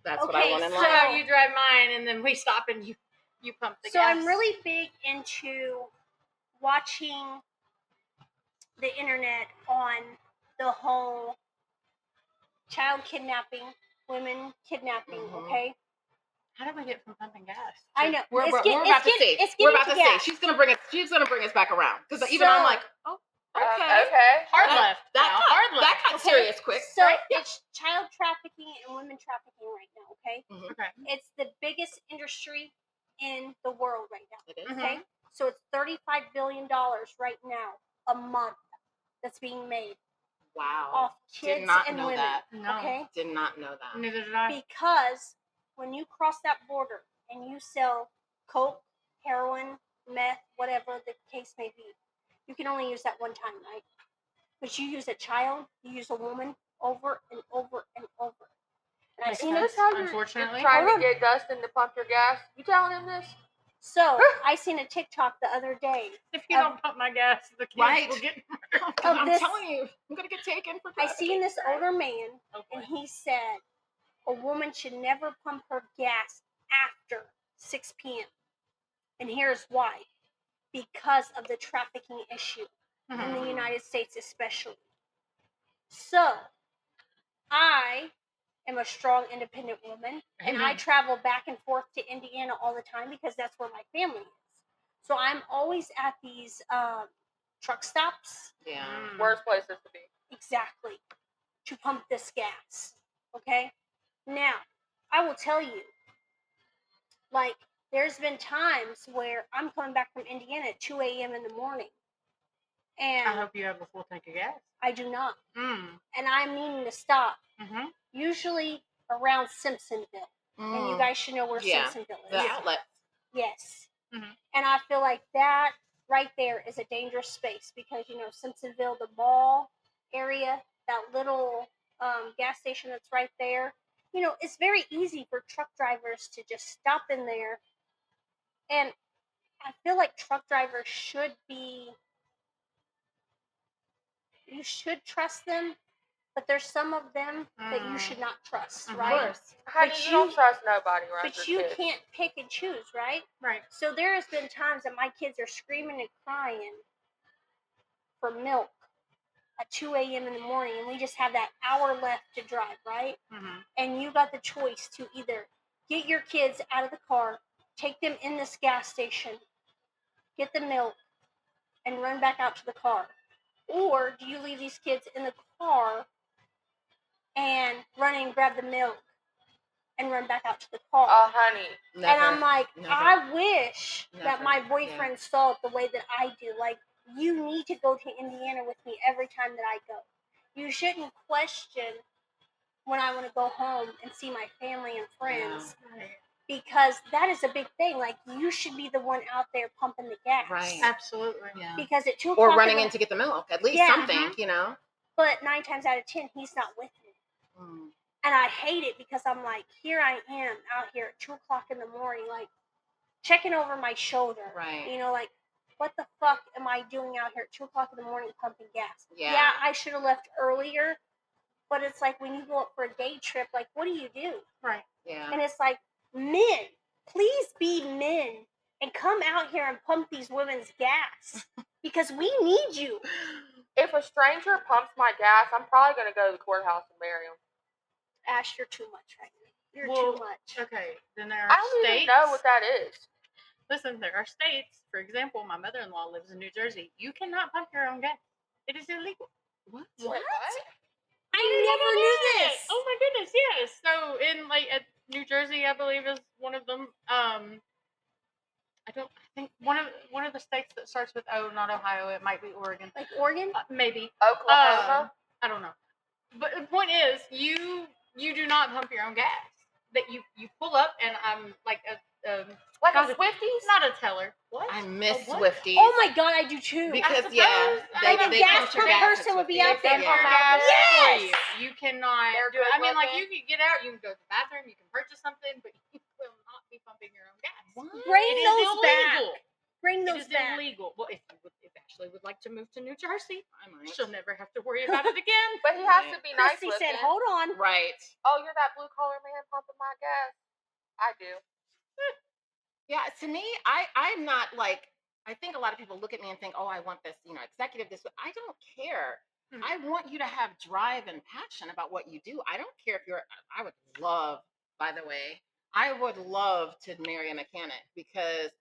That's what I want in so life. you drive mine, and then we stop and you pump the gas. So I'm really big into watching the internet on the whole child kidnapping, women kidnapping, okay? How did we get from pumping gas? I know. We're about to see. We're about to see. She's gonna bring us back around. Because even I'm like, oh, okay. Hard left. That got serious quick. So right? it's child trafficking and women trafficking right now, okay? Okay. It's the biggest industry in the world right now. It is. Okay? So it's $35 billion right now a month that's being made Wow. off kids Did not and know women. that. No. Okay? Did not know that. Neither did I. Because when you cross that border and you sell coke, heroin, meth, whatever the case may be. You can only use that one time, right? But you use a child, you use a woman over and over and over. And I've Makes seen sense, it. How you're unfortunately. trying Hold to on. get Dustin to pump your gas? You telling him this? So I seen a TikTok the other day. If you don't pump my gas, the kids Right. will get I'm this- telling you, I'm gonna get taken for I trafficking. seen this older man, Oh, and boy. he said a woman should never pump her gas after 6 p.m. And here's why. Because of the trafficking issue in Mhm. the United States especially. So, I am a strong, independent woman, and I Amen. travel back and forth to Indiana all the time because that's where my family is. So I'm always at these truck stops. Yeah. Mm. Worst places to be. Exactly. To pump this gas. Okay? Now, I will tell you, like, there's been times where I'm coming back from Indiana at 2 a.m. in the morning. And I hope you have a full tank of gas. I do not. Mm. And I'm needing to stop. Mm-hmm. Usually around Simpsonville. And you guys should know where Yeah. Simpsonville is. The outlet. Yes. Mhm. And I feel like that right there is a dangerous space because, you know, Simpsonville, the mall area, that little gas station that's right there, you know, it's very easy for truck drivers to just stop in there. And I feel like truck drivers should be, you should trust them, but there's some of them that you should not trust, Of right? course. Honey, But you don't you- trust nobody around But your you kids. can't pick and choose, right? Right. So there has been times that my kids are screaming and crying for milk at 2 a.m. in the morning, and we just have that hour left to drive, right? Mm-hmm. And you got the choice to either get your kids out of the car, take them in this gas station, get the milk, and run back out to the car. Or do you leave these kids in the car and run and grab the milk and run back out to the car? Oh, honey. Never. And I'm like, never. I wish that Never, my boyfriend saw it the way that I do. Like, you need to go to Indiana with me every time that I go. You shouldn't question when I want to go home and see my family and friends Right. because that is a big thing. Like, you should be the one out there pumping the gas. Right. Absolutely. Yeah. Because at 2 o'clock Or running in to get the milk. At least Yeah. something, you know? But 9 times out of 10, he's not with me. Mm. And I hate it because I'm like, here I am out here at 2 o'clock in the morning, like, checking over my shoulder. Right. You know, like, what the fuck am I doing out here at 2 o'clock in the morning pumping gas? Yeah. I should have left earlier. But it's like when you go up for a day trip, like, what do? Right. Yeah. And it's like, men, please be men and come out here and pump these women's gas because we need you. If a stranger pumps my gas, I'm probably going to go to the courthouse and marry him. Ash, you're too much right now. You're Well, too much. Okay. Then there are I don't states. even know what that is. Listen, there are states. For example, my mother-in-law lives in New Jersey. You cannot pump your own gas. It is illegal. What? Wait, what? I never knew this. Oh my goodness, yes. So in at New Jersey, I believe is one of them. I think one of the states that starts with O, not Ohio. It might be Oregon. Like Oregon? Maybe. Oklahoma? I don't know. But the point is, you do not pump your own gas. That you pull up and I'm like a like not a Swifties? not a teller. What? I miss A what? Swifties. Oh my god, I do too. Because, I yeah, suppose, like a they gas pump your pump gas person at would be Swifties. out there. Pump your Yeah. gas for Yes! you. You cannot They're do it. I mean, like good-looking. you can get out, you can go to the bathroom, you can purchase something, but you will not be pumping your own gas. Bring It is those illegal. back. Bring It those is back. illegal. Well, if Ashley would like to move to New Jersey, I might. she'll never have to worry about it again. But he has to be nice Kristie with said, it. hold on. Right. Oh, you're that blue-collar man pumping my gas? I do. Yeah, to me, I'm not like, I think a lot of people look at me and think, oh, I want this, executive this. I don't care. Hmm. I want you to have drive and passion about what you do. I don't care if I would love, by the way, I would love to marry a mechanic because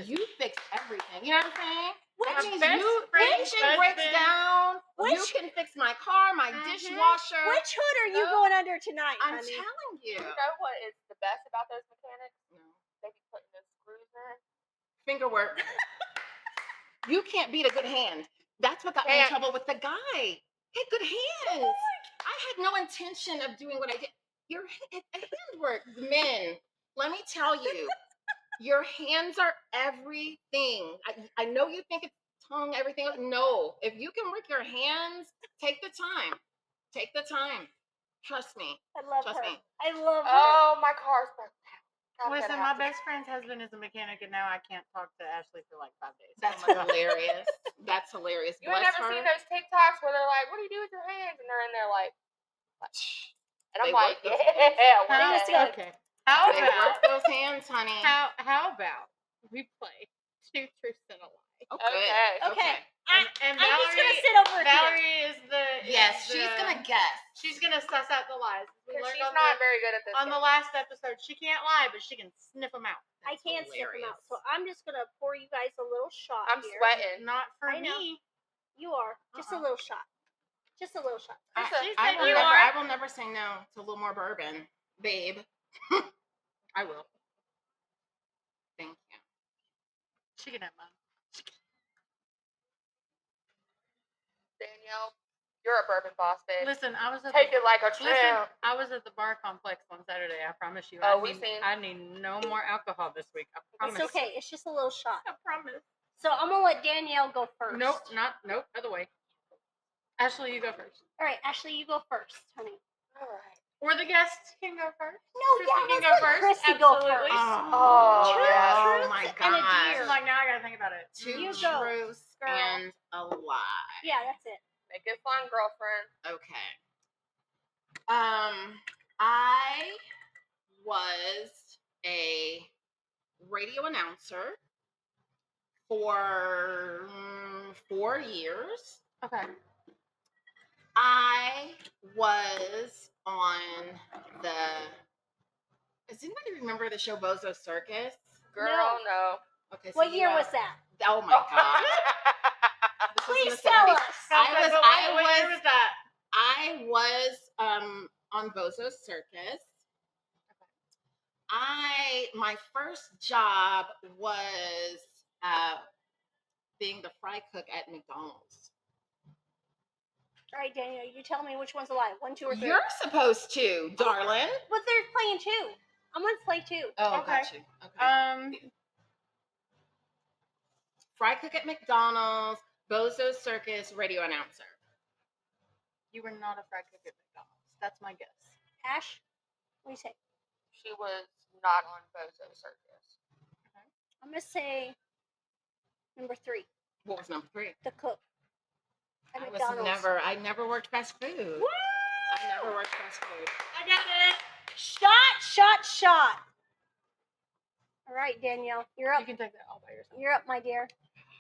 you fix everything. You know what I'm saying? That My means best friend's anything breaks husband- down, you Which- can fix my car, my dishwasher. Which hood are you No. going under tonight, I'm honey? telling you. You know what is the best about those mechanics? No. They be putting those screws in. Finger work. You can't beat a good hand. That's what got me in Can't. trouble with the guy. He had good hands. I had no intention of doing what I did. Your handwork, men. Let me tell you, Your hands are everything. I know you think it's tongue, everything. No, if you can work your hands, take the time. Take the time. Trust me. I love Trust her. me. I love her. Oh, my car's broke down. I'm Listen, gonna my have to- best friend's husband is a mechanic, and now I can't talk to Ashley for like 5 days. That's Oh my God. hilarious. That's hilarious. You ain't Bless never her. seen those TikToks where they're like, "What do you do with your hands?" And they're in there like, and I'm They like, work those "Yeah, what They the just heck?" Okay. How They about work those hands, honey. how about we play Two Truths and a Lie? Oh, Okay. good. Okay. And I'm Valerie, just gonna sit over here. Valerie is the Yes, is she's the- gonna guess. She's gonna suss out the lies. We Because learned she's on not the, very good at this. on the game. last episode. She can't lie, but she can sniff them out. I That's can't sniff them out, hilarious. so I'm just gonna pour you guys a little shot. I'm here. sweating. Not for I know. me. You are just a little shot. Just a little shot. I, She I said will you never. are. I will never say no to a little more bourbon, babe. I will. Thank you. She can have mine. Danielle, you're a bourbon boss, babe. Listen, I was at Take the, it like a listen, champ. I was at the bar complex on Saturday. I promise you. Oh, I we need, seen. I need no more alcohol this week. I promise. It's okay. It's just a little shot. I promise. So I'm gonna let Danielle go first. Nope, other way. Ashley, you go first. All right, Ashley, you go first, honey. All right. Or the guests can go first. No, Kristie yeah, can let's go let first. Kristie go Absolutely. first. Oh, yeah. Oh my Truth and a gosh. deer. She's like, now I gotta think about it. Two You go, truths girl. and a lie. Yeah, that's it. Make it fun, girlfriend. Okay. I was a radio announcer for 4 years. Okay. I was on the. Does anybody remember the show Bozo Circus? Girl, no. Okay. So What year you was that? Oh my god. This was in Please the tell 70s. us. What year was that? I was on Bozo Circus. My first job was being the fry cook at McDonald's. All right, Danielle, you tell me which one's a lie. 1, 2, or 3. You're supposed to, darling. But they're playing 2. I'm gonna play 2. Oh, Okay. got you. Okay. Fry cook at McDonald's, Bozo Circus, radio announcer. You were not a fry cook at McDonald's. That's my guess. Ash, what do you say? She was not on Bozo Circus. I'm gonna say number 3, What was number 3? the cook at I McDonald's. never worked fast food. Woo! I never worked fast food. I got it. Shot. All right, Danielle, you're up. You can take that all by yourself. You're up, my dear.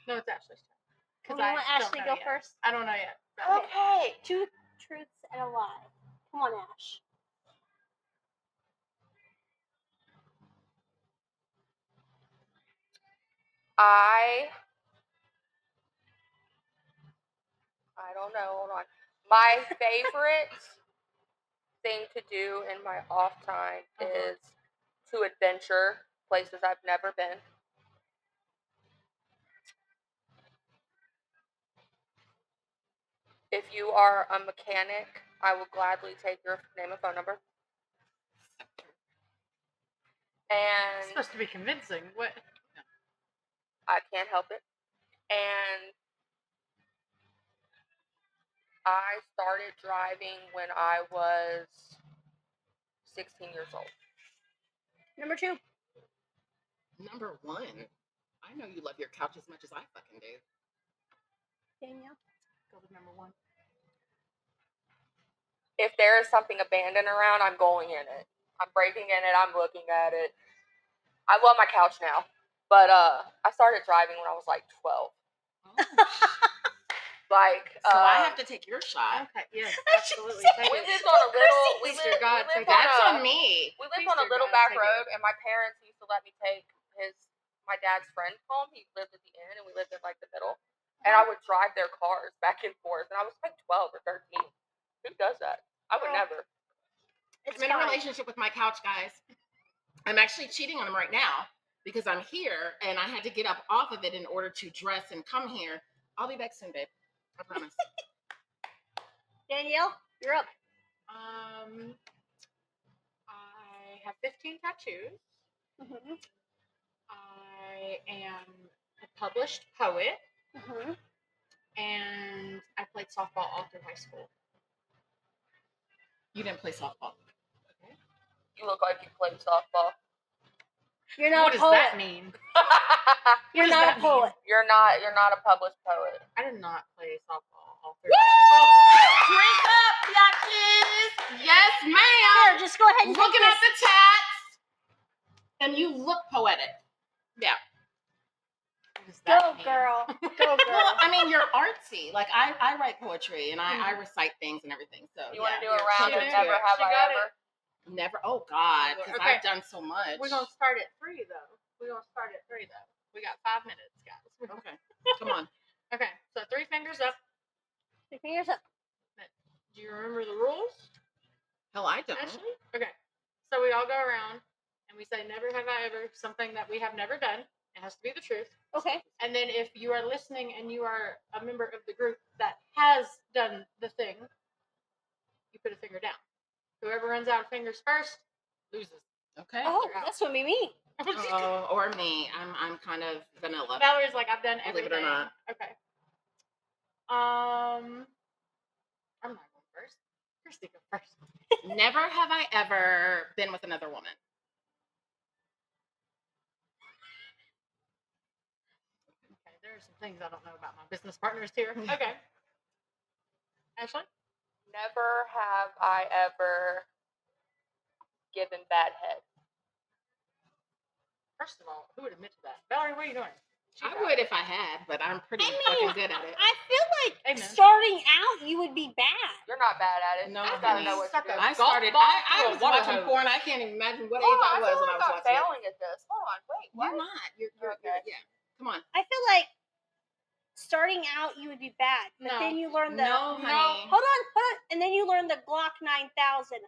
No, it's Ashley's turn. Can Because we I let don't Ashley know go yet. first? I don't know yet. Okay. 2 truths and a lie. Come on, Ash. I don't know. Hold on. My favorite thing to do in my off time is to adventure places I've never been. If you are a mechanic, I will gladly take your name and phone number. It's And supposed to be convincing. What? I can't help it. And I started driving when I was 16 years old. Number 2. Number 1. I know you love your couch as much as I fucking do. Danielle. Go with number 1. If there is something abandoned around, I'm going in it. I'm breaking in it. I'm looking at it. I love my couch now. But I started driving when I was like 12. Oh, Like, so I have to take your shot. Okay. Yes. Absolutely. said- Take we it. lived on a little. We Please, lived, dear God, we lived take on That's a. on me. We lived Please, on a dear little God, back take it. road, and my parents used to let me take my dad's friend home. He lived at the end, and we lived in like the middle. And I would drive their cars back and forth, and I was like 12 or 13. Who does that? I would Girl. never. It's I'm in a fine. relationship with my couch, guys. I'm actually cheating on him right now because I'm here and I had to get up off of it in order to dress and come here. I'll be back soon, babe. I promise. Danielle, you're up. I have 15 tattoos. Mm-hmm. I am a published poet, Mm-hmm. and I played softball all through high school. You didn't play softball. You look like you played softball. You're not What a does poet. that mean? You're What does not that a poet. You're not a published poet. I did not play softball all through high Drink up, bitches. Yes, ma'am. Here, just go ahead and Looking take at the tats, and you look poetic. Yeah. school. What does Go, that mean? girl. Go, Well, girl. I mean, you're artsy. Like I write poetry and I recite things and everything. So You want to do you're a round of contributing to never it. have She I got ever? Never. Oh God, because Okay. I've done so much. We're gonna start at 3 though. We're gonna start at 3 though. We got 5 minutes, guys. Okay, come on. Okay, so 3 fingers up. Stick your fingers up. Do you remember the rules, Hell, I don't. Ashley? Okay. So we all go around and we say never have I ever, something that we have never done. It has to be the truth. Okay. And then if you are listening and you are a member of the group that has done the thing, you put a finger down. Whoever runs out of fingers first loses. Okay. Oh, that's what we mean. Oh, or me. I'm kind of vanilla. Valerie's like, I've done Believe everything. it or not. Okay. I'm not going first. Kristie, go first. Never have I ever been with another woman. Okay, there are some things I don't know about my business partners here. Okay. Ashley? Never have I ever given bad head. First of all, who would admit to that? Valerie, what are you doing? I would if I had, but I'm pretty I mean, fucking good at it. I feel like Amen. starting out, you would be bad. You're not bad at it. No, you gotta honey. know what to do. I Golf started. ball I through a was water watching hose. porn. I can't even imagine what age Hold on, I was feel when I like was I'm watching it. failing at this. Hold on, wait, what? You're not. You're Okay. yeah. Come on. I feel like starting out, you would be bad, but No. then you learn the. No, honey. Hold on, and then you learn the Glock 9000.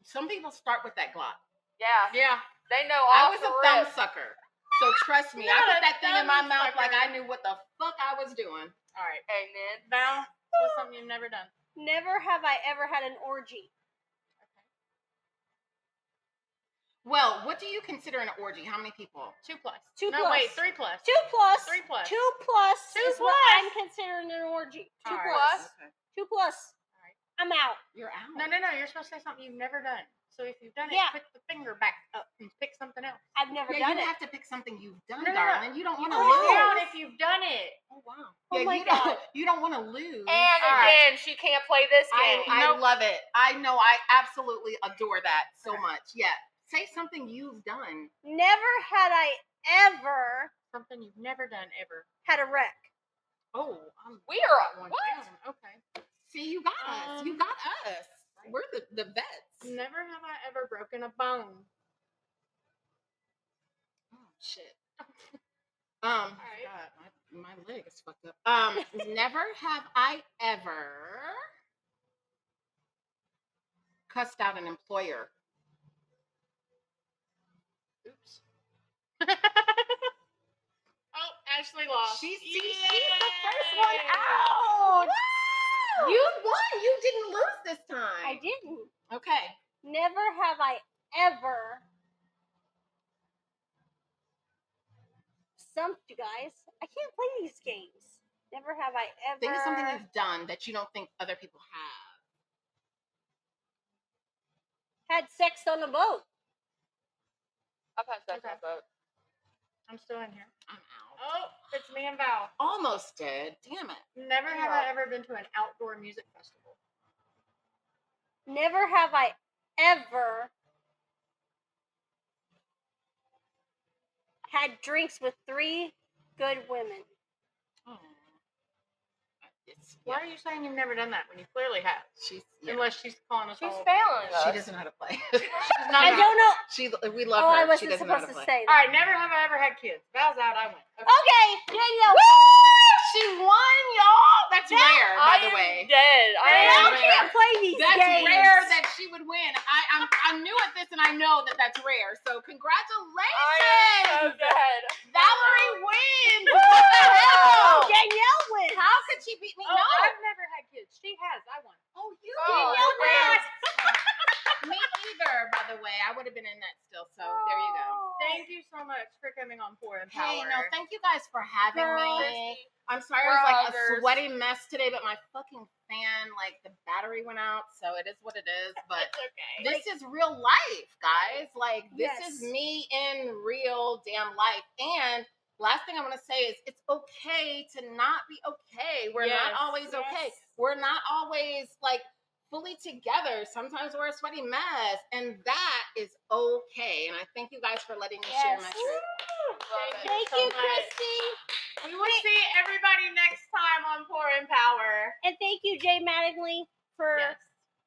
Some people start with that Glock. Yeah, Yeah. they know I off was the a rip. thumb sucker. So trust me, I Not put a that thing in my thumb mouth sucker. like I knew what the fuck I was doing. All right. And then Val, what's something you've never done? Never have I ever had an orgy. Well, what do you consider an orgy? How many people? 2 plus. 2 No, plus. wait, 3 plus. 2 plus. 3 plus. 2 plus 2 is what plus. I'm considering an orgy. 2 All right. plus. Okay. 2 plus. All right. I'm out. You're out. No, you're supposed to say something you've never done. So if you've done it, Yeah. put the finger back up and pick something else. I've never Yeah, done you it. have to pick something you've done, No. darling. You don't want to Oh. lose. Down if you've done it. Oh wow. Oh Yeah, my you God. don't. You don't want to lose. and All again, she can't play this game. I love it. I know. I absolutely adore that so much. Yeah. Say something you've done. Never had I ever Something you've never done ever. had a wreck. Oh, We are got one what? down. Okay. See, you got us. You got us. We're the vets. Never have I ever broken a bone. Oh shit. right. God, my leg is fucked up. Never have I ever cussed out an employer. Oops. Oh, Ashley lost. She's the first one out. You won. You didn't lose this time. I didn't. Okay. Never have I ever stumped you guys. I can't play these games. Never have I ever. Think of something you've done that you don't think other people have. Had sex on a boat. I've had sex on Okay. a boat. I'm still in here. I'm out. Oh, it's me and Val. Almost did. Damn it. Never have I ever been to an outdoor music festival. Never have I ever had drinks with 3 good women. Oh. It's, Why are you saying you've never done that when you clearly have? She's Unless she's calling us She's all. failing us. she doesn't know how to play. I don't know. We love Oh, her. I She wasn't doesn't know how supposed to to play. say All that. right, never have I ever had kids. Val's out. I win. Okay. Okay, Danielle. She won, y'all. That's rare, by the I am way. dead. Danielle rare. can't play these That's games. rare that she would win. I'm new at this, and I know that that's rare. So I am congratulations, so dead. Valerie wins. What the hell? Danielle wins. How could she beat me? Oh, No. I've never had kids. She has. I won. Oh, you Oh, Danielle wins. wins. Me either, by the way. I would have been in that still. So there you go. Thank you so much for coming on Pour and Power. Hey, no, thank you guys for having me. I'm sorry We're I was like huggers. a sweaty mess today, but my fucking fan, like the battery went out, so it is what it is. But It's okay. this is real life, guys. Like this Yes. is me in real damn life. And last thing I want to say is it's okay to not be okay. We're not Yes. always okay. Yes. We're not always like fully together. Sometimes we're a sweaty mess, and that is okay. And I thank you guys for letting me share my Yes. truth. Thank so you, much. Kristie. We will see everybody next time on Pour and Power. And thank you, Jay Mattingly, for Yes.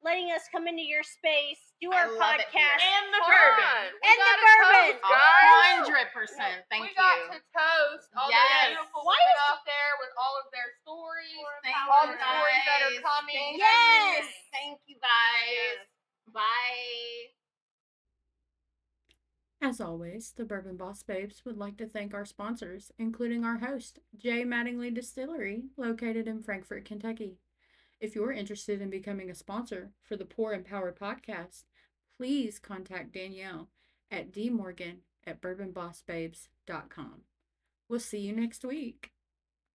letting us come into your space, do I our love it here. podcast. And the Come bourbon. on. We And the got a bourbon. toast, guys. 100%. Thank we you. got to toast all Yes. the beautiful Why women is- out there with all of their stories. Thank all you the stories that are guys. coming. Thank Yes. you. Thank you guys. Yes. Bye. As always, the Bourbon Boss Babes would like to thank our sponsors, including our host, Mattingly Distillery, located in Frankfort, Kentucky. If you're interested in becoming a sponsor for the Pour and Power podcast, please contact Danielle at dmorgan@bourbonbossbabes.com. We'll see you next week.